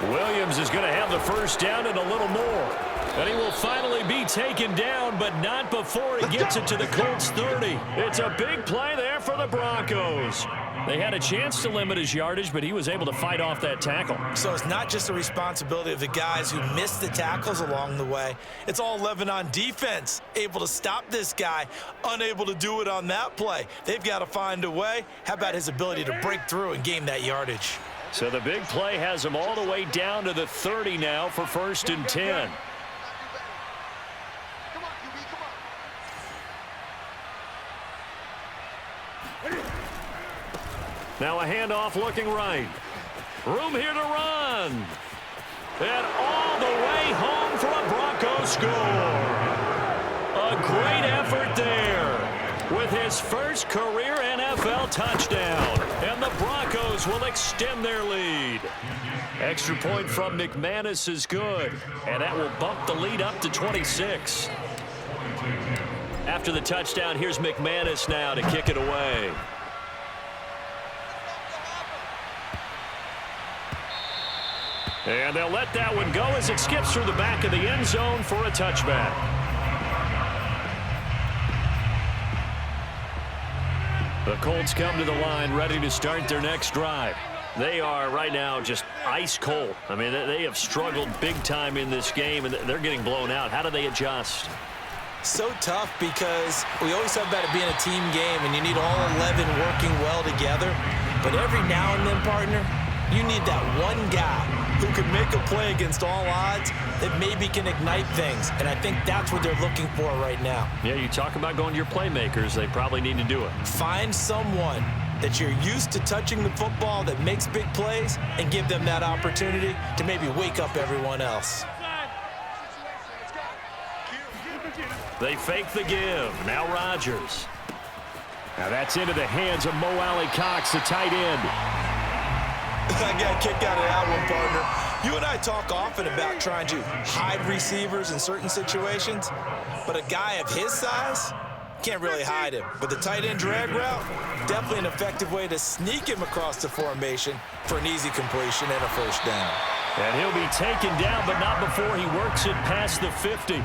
Williams is going to have the first down and a little more. And he will finally be taken down, but not before he gets it to the Colts 30. It's a big play there for the Broncos. They had a chance to limit his yardage, but he was able to fight off that tackle. So it's not just the responsibility of the guys who missed the tackles along the way. It's all 11 on defense, able to stop this guy, unable to do it on that play. They've got to find a way. How about his ability to break through and gain that yardage? So the big play has him all the way down to the 30 now for 1st and 10. Now a handoff looking right. Room here to run. And all the way home for a Broncos score. A great effort there. with his first career NFL touchdown. And the Broncos will extend their lead. Extra point from McManus is good, and that will bump the lead up to 26. After the touchdown, here's McManus now to kick it away. And they'll let that one go as it skips through the back of the end zone for a touchback. The Colts come to the line ready to start their next drive. They are right now just ice cold. I mean, they have struggled big time in this game, and they're getting blown out. How do they adjust? So tough because we always talk about it being a team game, and you need all 11 working well together. But every now and then, partner, you need that one guy who can make a play against all odds that maybe can ignite things. And I think that's what they're looking for right now. Yeah, you talk about going to your playmakers. They probably need to do it. Find someone that you're used to touching the football that makes big plays and give them that opportunity to maybe wake up everyone else. They fake the give. Now Rodgers. Now that's into the hands of Mo Alley-Cox, the tight end. I got a kick out of that one, partner. You and I talk often about trying to hide receivers in certain situations, but a guy of his size can't really hide him. But the tight end drag route, definitely an effective way to sneak him across the formation for an easy completion and a first down. And he'll be taken down, but not before he works it past the 50.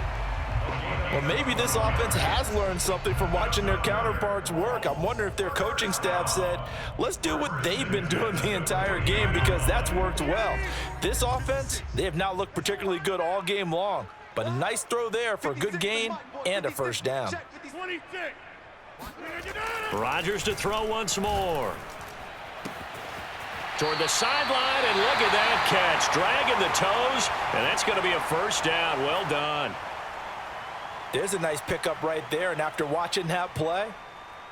Well, maybe this offense has learned something from watching their counterparts work. I'm wondering if their coaching staff said, let's do what they've been doing the entire game, because that's worked well. This offense, they have not looked particularly good all game long, but a nice throw there for a good gain and a first down. Rodgers to throw once more. Toward the sideline, and look at that catch. Dragging the toes, and that's going to be a first down. Well done. There's a nice pickup right there, and after watching that play,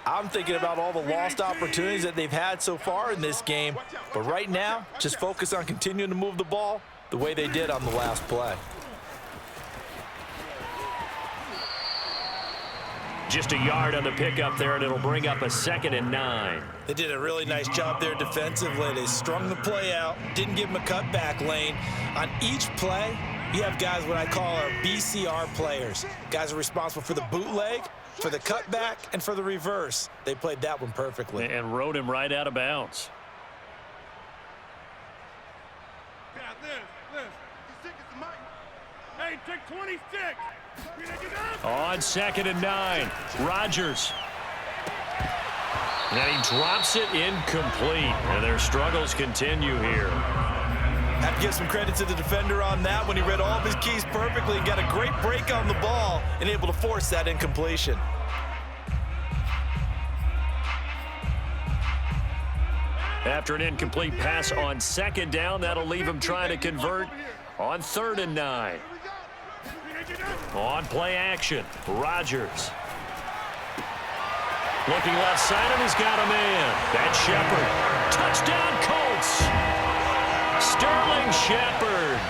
I'm thinking about all the lost opportunities that they've had so far in this game. But right now, just focus on continuing to move the ball the way they did on the last play. Just a yard on the pickup there, and it'll bring up a 2nd and 9. They did a really nice job there defensively. They strung the play out, didn't give him a cutback lane. On each play, you have guys what I call our BCR players. Guys are responsible for the bootleg, for the cutback, and for the reverse. They played that one perfectly. And rode him right out of bounds. Hey, take 26. On 2nd and 9, Rodgers. And he drops it incomplete. And their struggles continue here. Have to give some credit to the defender on that when he read all of his keys perfectly and got a great break on the ball and able to force that incompletion. After an incomplete pass on 2nd down, that'll leave him trying to convert on 3rd and 9. On play action, Rodgers. Looking left side, and he's got a man. That's Shepard. Touchdown, Colts. Sterling Shepard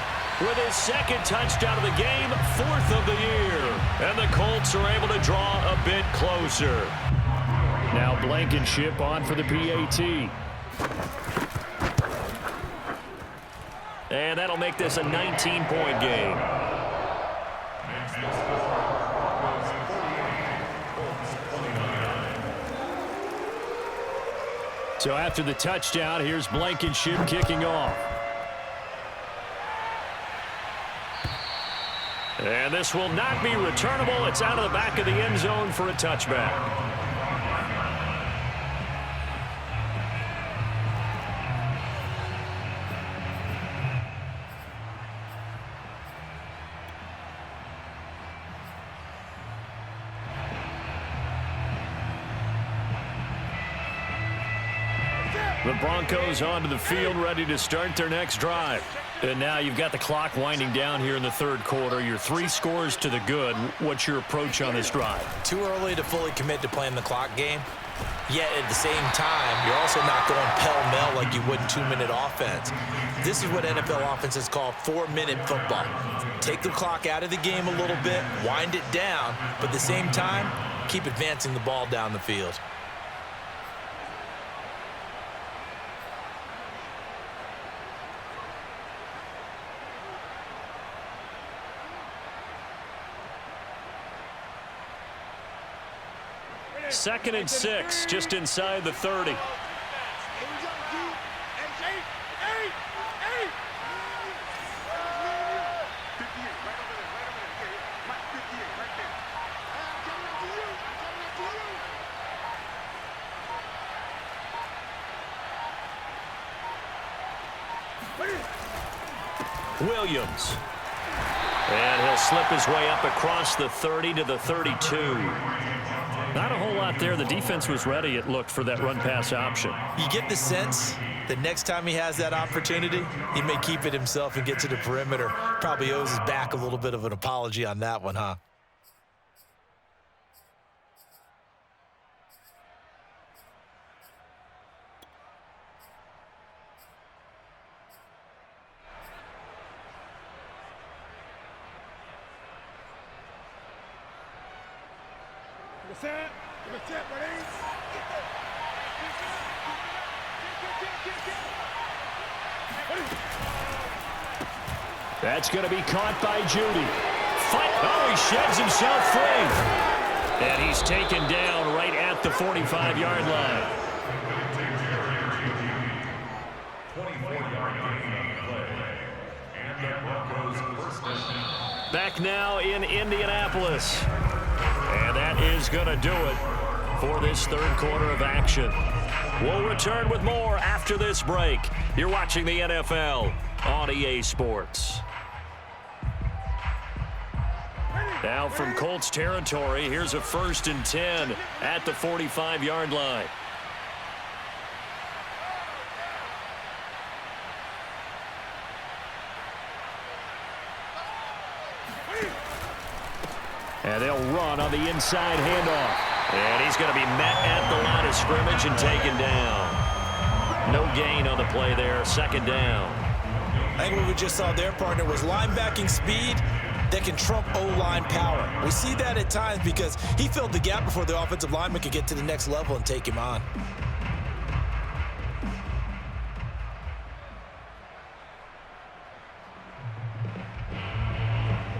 with his 2nd touchdown of the game, 4th of the year. And the Colts are able to draw a bit closer. Now Blankenship on for the PAT. And that'll make this a 19-point game. So after the touchdown, here's Blankenship kicking off. And this will not be returnable. It's out of the back of the end zone for a touchback. The Broncos onto the field, ready to start their next drive. And now you've got the clock winding down here in the 3rd quarter. You're 3 scores to the good. What's your approach on this drive? Too early to fully commit to playing the clock game. Yet at the same time, you're also not going pell-mell like you would in 2-minute offense. This is what NFL offenses call 4-minute football. Take the clock out of the game a little bit, wind it down, but at the same time, keep advancing the ball down the field. Second and 6, just inside the 30. Williams. And he'll slip his way up across the 30 to the 32. Not a whole lot there. The defense was ready, it looked, for that run-pass option. You get the sense that next time he has that opportunity, he may keep it himself and get to the perimeter. Probably owes his back a little bit of an apology on that one, huh? That's going to be caught by Judy. Oh, he sheds himself free. And he's taken down right at the 45-yard line. 24-yard gain on play. And the Broncos first down. Back now in Indianapolis. And that is going to do it for this third quarter of action. We'll return with more after this break. You're watching the NFL on EA Sports. Now from Colts territory, here's a 1st and 10 at the 45-yard line. And they'll run on the inside handoff. And he's going to be met at the line of scrimmage and taken down. No gain on the play there, 2nd down. I think what we just saw there, partner, was linebacking speed that can trump O-line power. We see that at times because he filled the gap before the offensive lineman could get to the next level and take him on.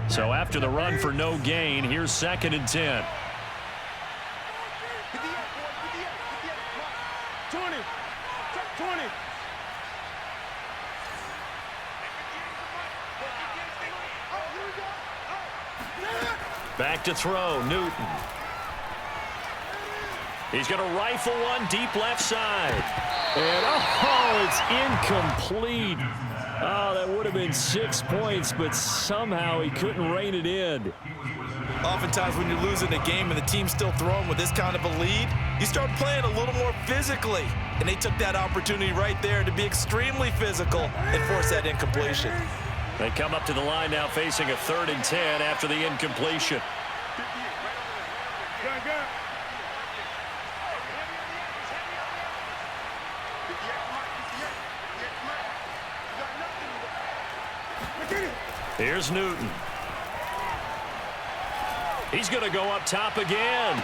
So after the run for no gain, here's 2nd and 10. 20. Back to throw, Newton. He's going to rifle one deep left side. And, oh, it's incomplete. Oh, that would have been 6 points, but somehow he couldn't rein it in. Oftentimes when you're losing a game and the team's still throwing with this kind of a lead, you start playing a little more physically. And they took that opportunity right there to be extremely physical and force that incompletion. They come up to the line now facing a 3rd and 10 after the incompletion. Here's Newton. He's going to go up top again.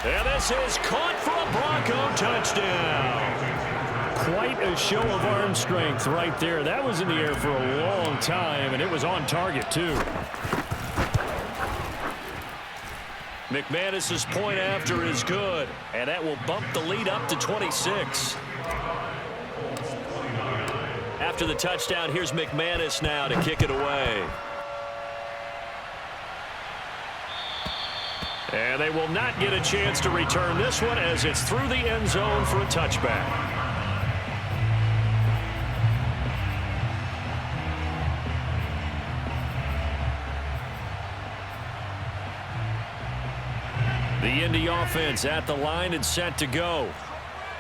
And this is caught for a Bronco touchdown. Quite a show of arm strength right there. That was in the air for a long time, and it was on target, too. McManus's point after is good, and that will bump the lead up to 26. After the touchdown, here's McManus now to kick it away. And they will not get a chance to return this one as it's through the end zone for a touchback. The Indy offense at the line and set to go.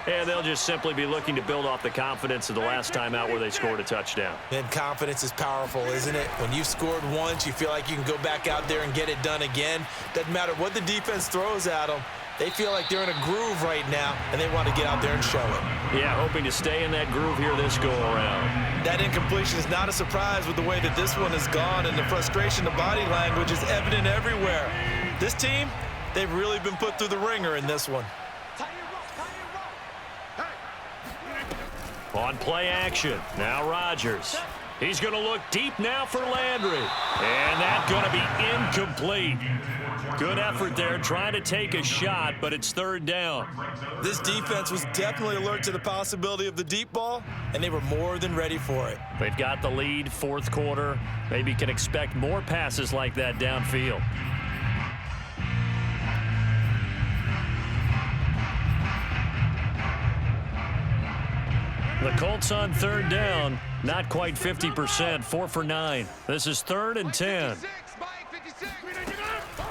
And they'll just simply be looking to build off the confidence of the last time out where they scored a touchdown. And confidence is powerful, isn't it? When you've scored once, you feel like you can go back out there and get it done again. Doesn't matter what the defense throws at them. They feel like they're in a groove right now, and they want to get out there and show it. Yeah, hoping to stay in that groove here this go-around. That incompletion is not a surprise with the way that this one has gone, and the frustration, the body language is evident everywhere. This team, they've really been put through the ringer in this one. On play action, now Rodgers. He's going to look deep now for Landry. And that's going to be incomplete. Good effort there trying to take a shot, but it's third down. This defense was definitely alert to the possibility of the deep ball, and they were more than ready for it. They've got the lead, fourth quarter. Maybe can expect more passes like that downfield. The Colts on third down, not quite 50%, 4 for 9. This is 3rd and 10.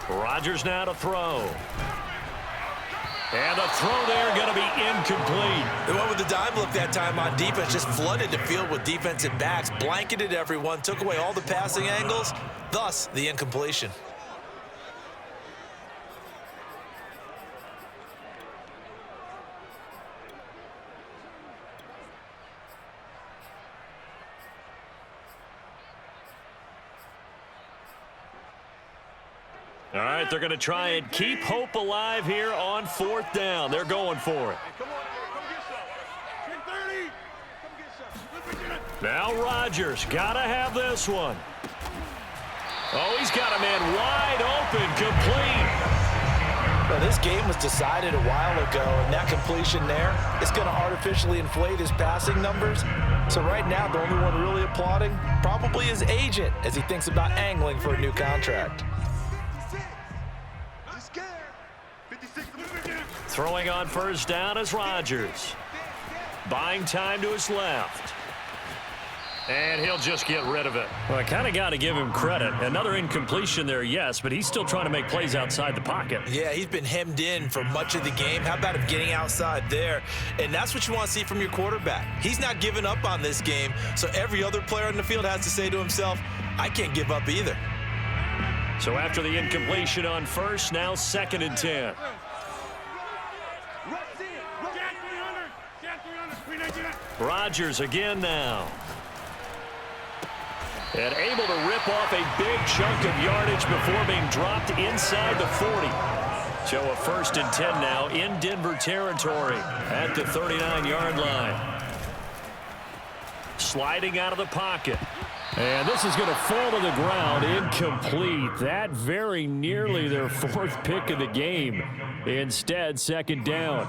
Rodgers now to throw. And the throw there going to be incomplete. They went with the dime look that time on defense, just flooded the field with defensive backs, blanketed everyone, took away all the passing angles, thus the incompletion. All right, they're going to try and keep hope alive here on 4th down. They're going for it. Now Rodgers, got to have this one. Oh, he's got a man wide open, complete. Well, this game was decided a while ago, and that completion there is going to artificially inflate his passing numbers. So right now, the only one really applauding probably his agent as he thinks about angling for a new contract. Throwing on first down is Rodgers. Buying time to his left. And he'll just get rid of it. Well, I kind of got to give him credit. Another incompletion there, yes, but he's still trying to make plays outside the pocket. Yeah, he's been hemmed in for much of the game. How about him getting outside there? And that's what you want to see from your quarterback. He's not giving up on this game, so every other player on the field has to say to himself, I can't give up either. So after the incompletion on first, now 2nd and 10. Rodgers again now. And able to rip off a big chunk of yardage before being dropped inside the 40. So a 1st and 10 now in Denver territory at the 39-yard line. Sliding out of the pocket. And this is going to fall to the ground, incomplete. That very nearly their 4th pick of the game. Instead, 2nd down.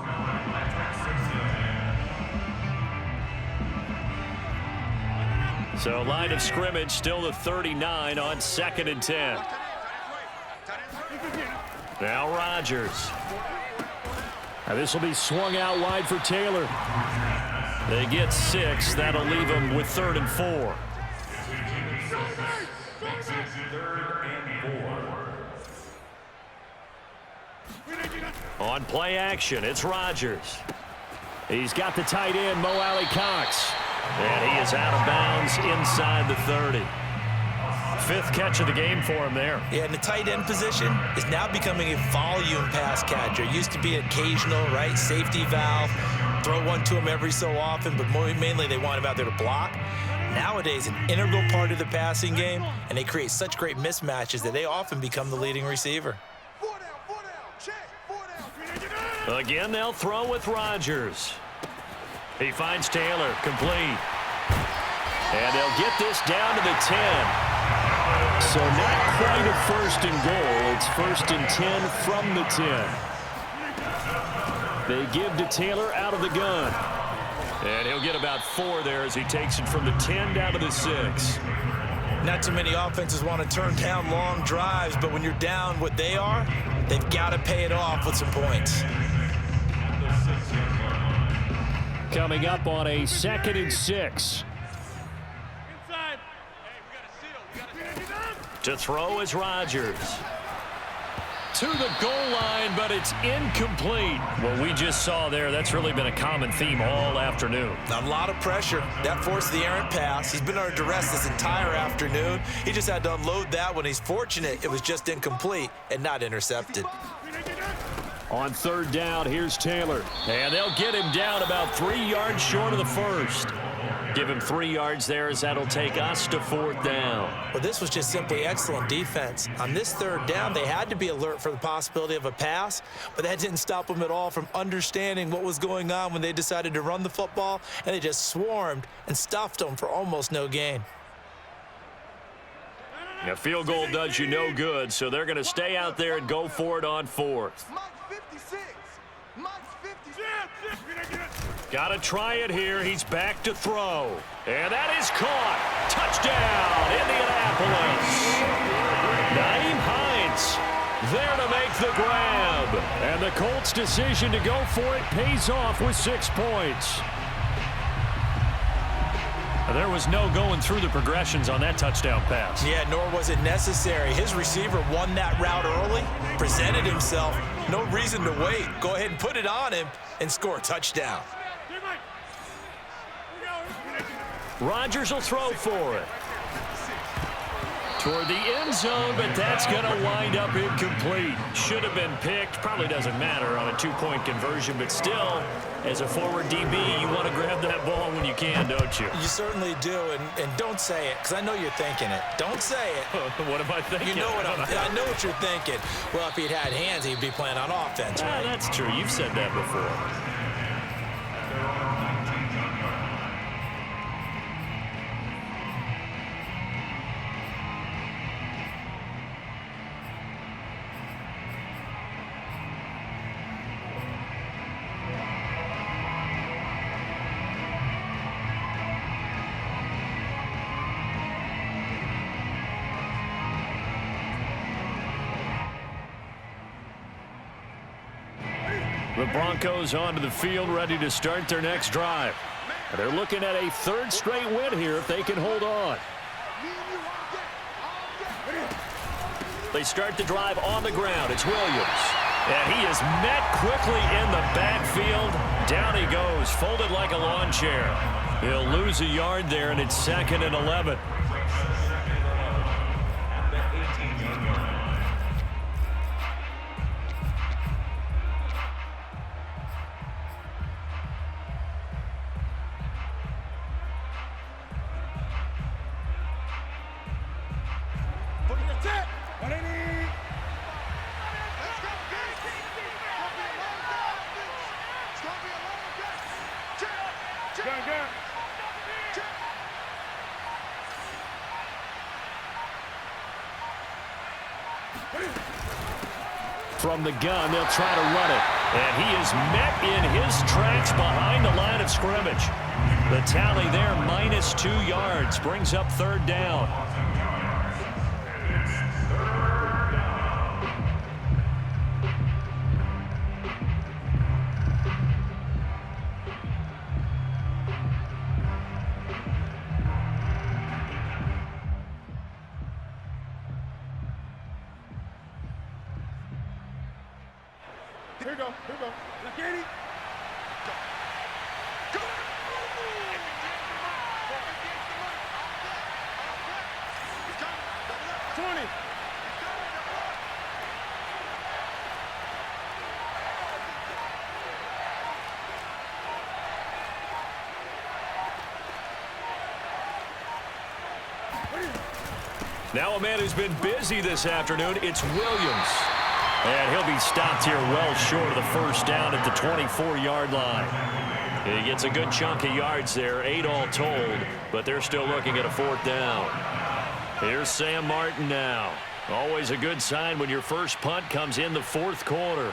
So line of scrimmage still the 39 on 2nd and 10. Now Rodgers. Now this will be swung out wide for Taylor. They get 6. That'll leave them with 3rd and 4. On play action, it's Rodgers. He's got the tight end, Mo Alley-Cox. And he is out of bounds inside the 30. 5th catch of the game for him there. Yeah, and the tight end position is now becoming a volume pass catcher. Used to be occasional, right, safety valve. Throw one to him every so often, but mainly they want him out there to block. Nowadays, an integral part of the passing game, and they create such great mismatches that they often become the leading receiver. Again, they'll throw with Rodgers. He finds Taylor, complete. And they'll get this down to the 10. So not quite a 1st and goal. It's 1st and 10 from the 10. They give to Taylor out of the gun. And he'll get about 4 there as he takes it from the 10 down to the 6. Not too many offenses want to turn down long drives, but when you're down what they are, they've got to pay it off with some points. Coming up on a 2nd and 6. To throw is Rodgers. To the goal line, but it's incomplete. What we just saw there, that's really been a common theme all afternoon. A lot of pressure. That forced the errant pass. He's been under duress this entire afternoon. He just had to unload that one. He's fortunate it was just incomplete and not intercepted. On third down, here's Taylor. And they'll get him down about 3 yards short of the first. Give him 3 yards there as that'll take us to fourth down. Well, this was just simply excellent defense. On this third down, they had to be alert for the possibility of a pass, but that didn't stop them at all from understanding what was going on when they decided to run the football, and they just swarmed and stuffed them for almost no gain. A field goal does you no good, so they're going to stay out there and go for it on fourth. Got to try it here. He's back to throw. And that is caught. Touchdown, Indianapolis. Nyheim Hines there to make the grab. And the Colts' decision to go for it pays off with 6 points. There was no going through the progressions on that touchdown pass. Yeah, nor was it necessary. His receiver won that route early, presented himself. No reason to wait. Go ahead and put it on him and score a touchdown. Rodgers will throw for it. Toward the end zone, but that's going to wind up incomplete. Should have been picked. Probably doesn't matter on a 2-point conversion, but still, as a forward DB, you want to grab that ball when you can, don't you? You certainly do, and don't say it, because I know you're thinking it. Don't say it. What am I thinking? You know what I know what you're thinking. Well, if he'd had hands, he'd be playing on offense, right? That's true. You've said that before. The Broncos onto the field, ready to start their next drive. They're looking at a 3rd straight win here if they can hold on. They start the drive on the ground. It's Williams. And he is met quickly in the backfield. Down he goes, folded like a lawn chair. He'll lose a yard there, and it's 2nd and 11. From the gun, they'll try to run it. And he is met in his tracks behind the line of scrimmage. The tally there, -2 yards, brings up 3rd down. Here we go. Look at it. Go. 20. Now a man who's been busy this afternoon, it's Williams. And he'll be stopped here well short of the 1st down at the 24-yard line. He gets a good chunk of yards there, 8 all told, but they're still looking at a 4th down. Here's Sam Martin now. Always a good sign when your first punt comes in the 4th quarter.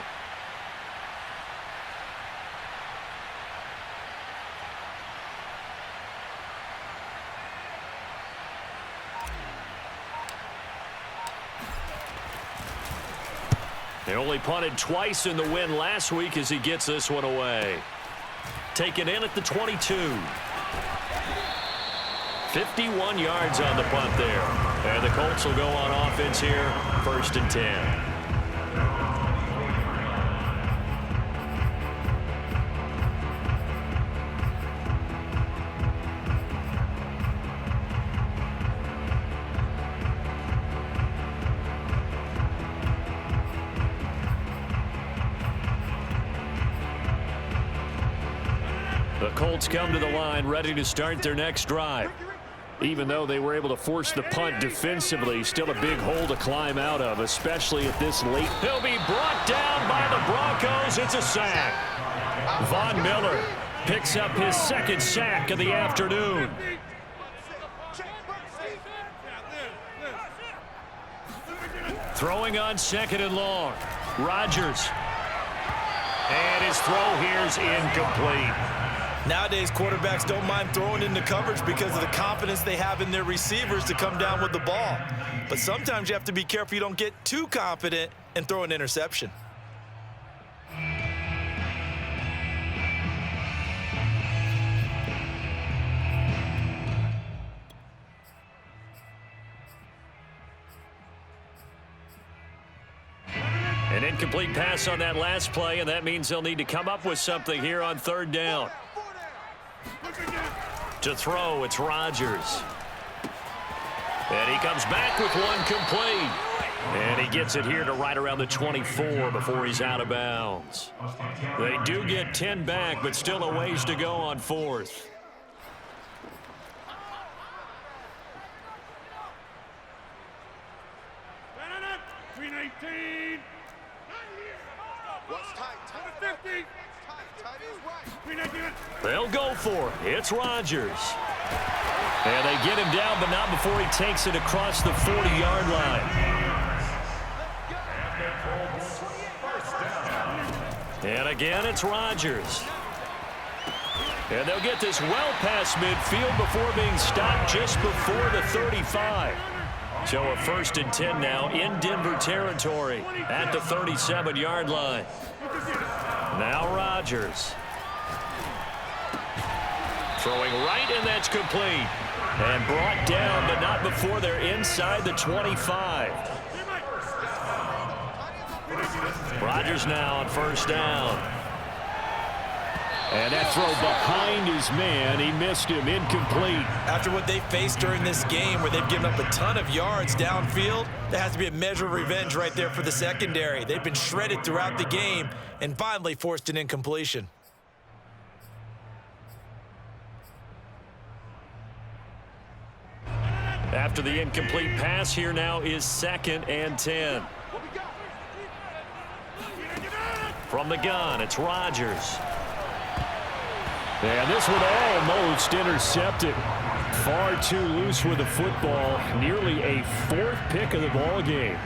They only punted twice in the win last week as he gets this one away. Taken in at the 22. 51 yards on the punt there. And the Colts will go on offense here, 1st and 10. The Colts come to the line ready to start their next drive. Even though they were able to force the punt defensively, still a big hole to climb out of, especially at this late. He'll be brought down by the Broncos. It's a sack. Von Miller picks up his second sack of the afternoon. Throwing on 2nd and long. Rodgers. And his throw here's incomplete. Nowadays, quarterbacks don't mind throwing into coverage because of the confidence they have in their receivers to come down with the ball. But sometimes you have to be careful you don't get too confident and throw an interception. An incomplete pass on that last play, and that means they'll need to come up with something here on 3rd down. To throw, it's Rodgers. And he comes back with one complete. And he gets it here to right around the 24 before he's out of bounds. They do get 10 back, but still a ways to go on 4th. They'll go for it. It's Rodgers. And they get him down, but not before he takes it across the 40-yard line. And again, it's Rodgers. And they'll get this well past midfield before being stopped just before the 35. So a 1st and 10 now in Denver territory at the 37-yard line. Now Rodgers. Throwing right, and that's complete. And brought down, but not before they're inside the 25. Rodgers now on 1st down. And that throw behind his man, he missed him, incomplete. After what they faced during this game where they've given up a ton of yards downfield, there has to be a measure of revenge right there for the secondary. They've been shredded throughout the game and finally forced an incompletion. After the incomplete pass, here now is 2nd and 10. From the gun, it's Rodgers. And this one almost intercepted. Far too loose with the football. Nearly a 4th pick of the ball game.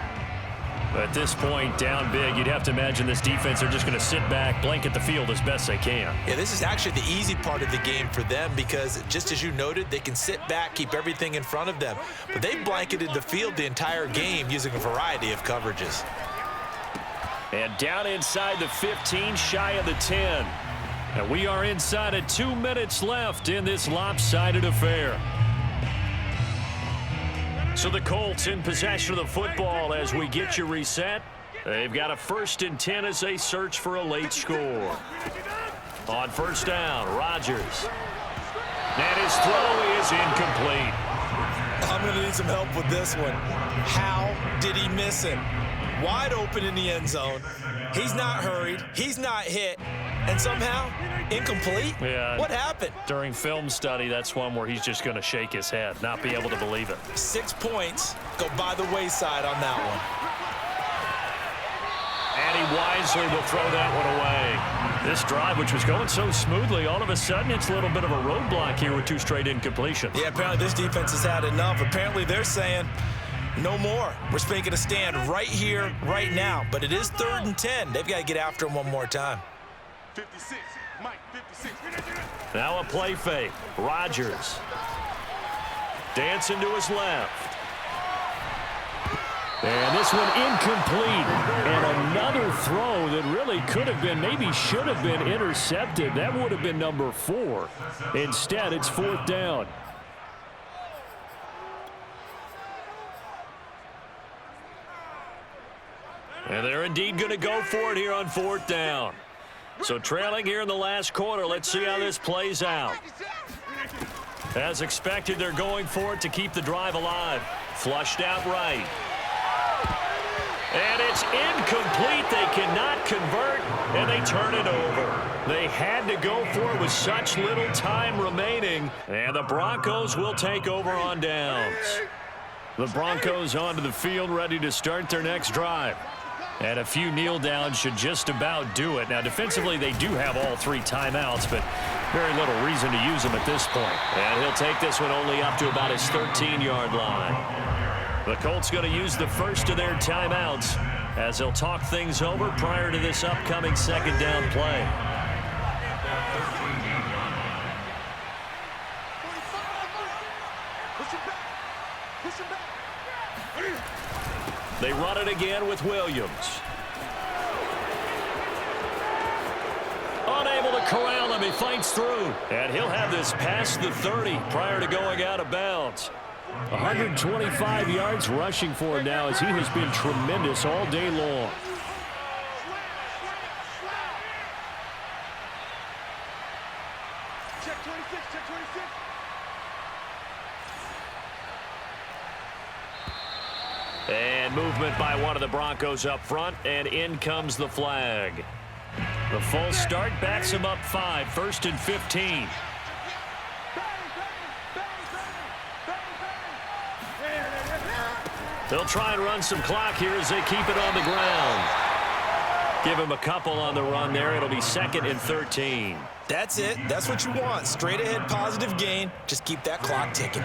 At this point, down big, you'd have to imagine this defense are just going to sit back, blanket the field as best they can. Yeah, this is actually the easy part of the game for them because, just as you noted, they can sit back, keep everything in front of them. But they've blanketed the field the entire game using a variety of coverages. And down inside the 15, shy of the 10. And we are inside of 2 minutes left in this lopsided affair. So the Colts in possession of the football as we get you reset. They've got a 1st and 10 as they search for a late score. On 1st down, Rodgers. And his throw is incomplete. I'm going to need some help with this one. How did he miss him? Wide open in the end zone. He's not hurried. He's not hit. And somehow, incomplete? Yeah. What happened? During film study, that's one where he's just going to shake his head, not be able to believe it. 6 points go by the wayside on that one. And he wisely will throw that one away. This drive, which was going so smoothly, all of a sudden it's a little bit of a roadblock here with 2 straight incompletions. Yeah, apparently this defense has had enough. Apparently they're saying, no more. We're making a stand right here, right now. But it is 3rd and 10. They've got to get after him one more time. 56, Mike, 56. Now a play fake. Rodgers. Dancing to his left. And this one incomplete. And another throw that really could have been, maybe should have been intercepted. That would have been number 4. Instead, it's 4th down. And they're indeed going to go for it here on 4th down. So trailing here in the last quarter, let's see how this plays out. As expected, they're going for it to keep the drive alive. Flushed out right. And it's It's incomplete. They cannot convert, and they turn it over. They had to go for it with such little time remaining, and the Broncos will take over on downs. The Broncos onto the field, ready to start their next drive. And a few kneel downs should just about do it. Now, defensively, they do have all 3 timeouts, but very little reason to use them at this point. And he'll take this one only up to about his 13-yard line. The Colts going to use the first of their timeouts as they'll talk things over prior to this upcoming second down play. They run it again with Williams. Unable to corral him. He fights through. And he'll have this past the 30 prior to going out of bounds. 125 yards rushing for him now as he has been tremendous all day long. Check 26, check 26. And movement by one of the Broncos up front, and in comes the flag. The full start backs him up 5, 1st and 15. They'll try and run some clock here as they keep it on the ground. Give him a couple on the run there. It'll be 2nd and 13. That's it. That's what you want. Straight ahead positive gain. Just keep that clock ticking.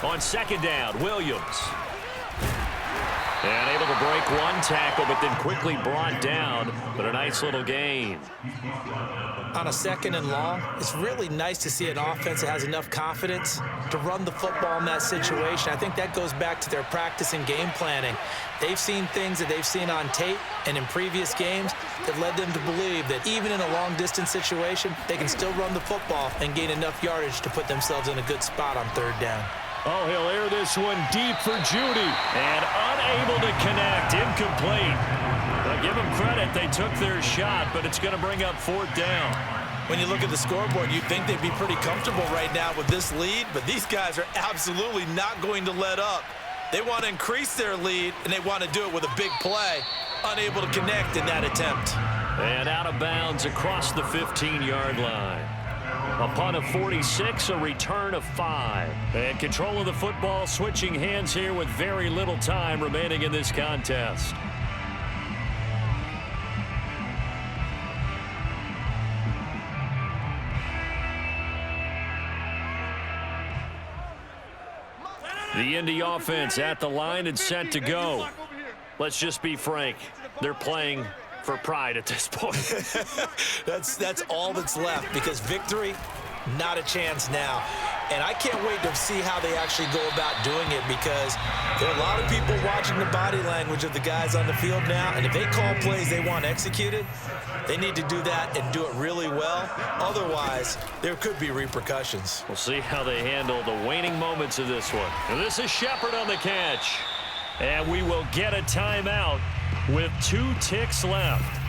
On 2nd down, Williams. And able to break one tackle, but then quickly brought down. But a nice little gain. On a 2nd and long, it's really nice to see an offense that has enough confidence to run the football in that situation. I think that goes back to their practice and game planning. They've seen things that they've seen on tape and in previous games that led them to believe that even in a long-distance situation, they can still run the football and gain enough yardage to put themselves in a good spot on 3rd down. Oh, he'll air this one deep for Judy. And unable to connect. Incomplete. But give them credit. They took their shot, but it's going to bring up 4th down. When you look at the scoreboard, you'd think they'd be pretty comfortable right now with this lead, but these guys are absolutely not going to let up. They want to increase their lead, and they want to do it with a big play. Unable to connect in that attempt. And out of bounds across the 15-yard line. A punt of 46, a return of 5. And control of the football switching hands here with very little time remaining in this contest. The Indy offense at the line and set to go. Let's just be frank. They're playing for pride at this point. That's all that's left, because victory, not a chance now. And I can't wait to see how they actually go about doing it, because there are a lot of people watching the body language of the guys on the field now, and if they call plays they want executed, they need to do that and do it really well. Otherwise, there could be repercussions. We'll see how they handle the waning moments of this one. And this is Shepard on the catch. And we will get a timeout with 2 ticks left.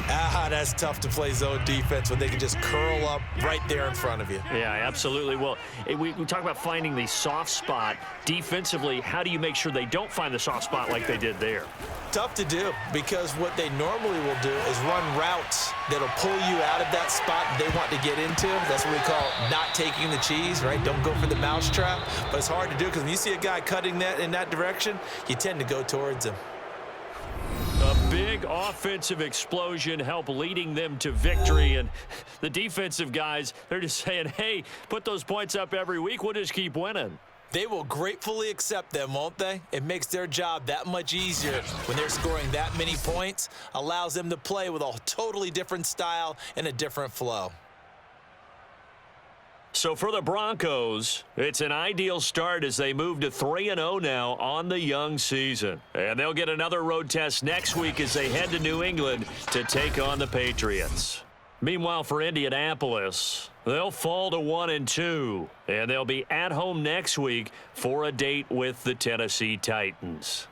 That's tough to play zone defense when they can just curl up right there in front of you. Yeah, absolutely. Well, we talk about finding the soft spot. Defensively, how do you make sure they don't find the soft spot like they did there? Tough to do, because what they normally will do is run routes that'll pull you out of that spot they want to get into. That's what we call not taking the cheese, right? Don't go for the mousetrap. But it's hard to do, because when you see a guy cutting that in that direction, you tend to go towards him. A big offensive explosion helped leading them to victory. And the defensive guys, they're just saying, hey, put those points up every week. We'll just keep winning. They will gratefully accept them, won't they? It makes their job that much easier when they're scoring that many points. Allows them to play with a totally different style and a different flow. So for the Broncos, it's an ideal start as they move to 3-0 now on the young season. And they'll get another road test next week as they head to New England to take on the Patriots. Meanwhile, for Indianapolis, they'll fall to 1-2, and they'll be at home next week for a date with the Tennessee Titans.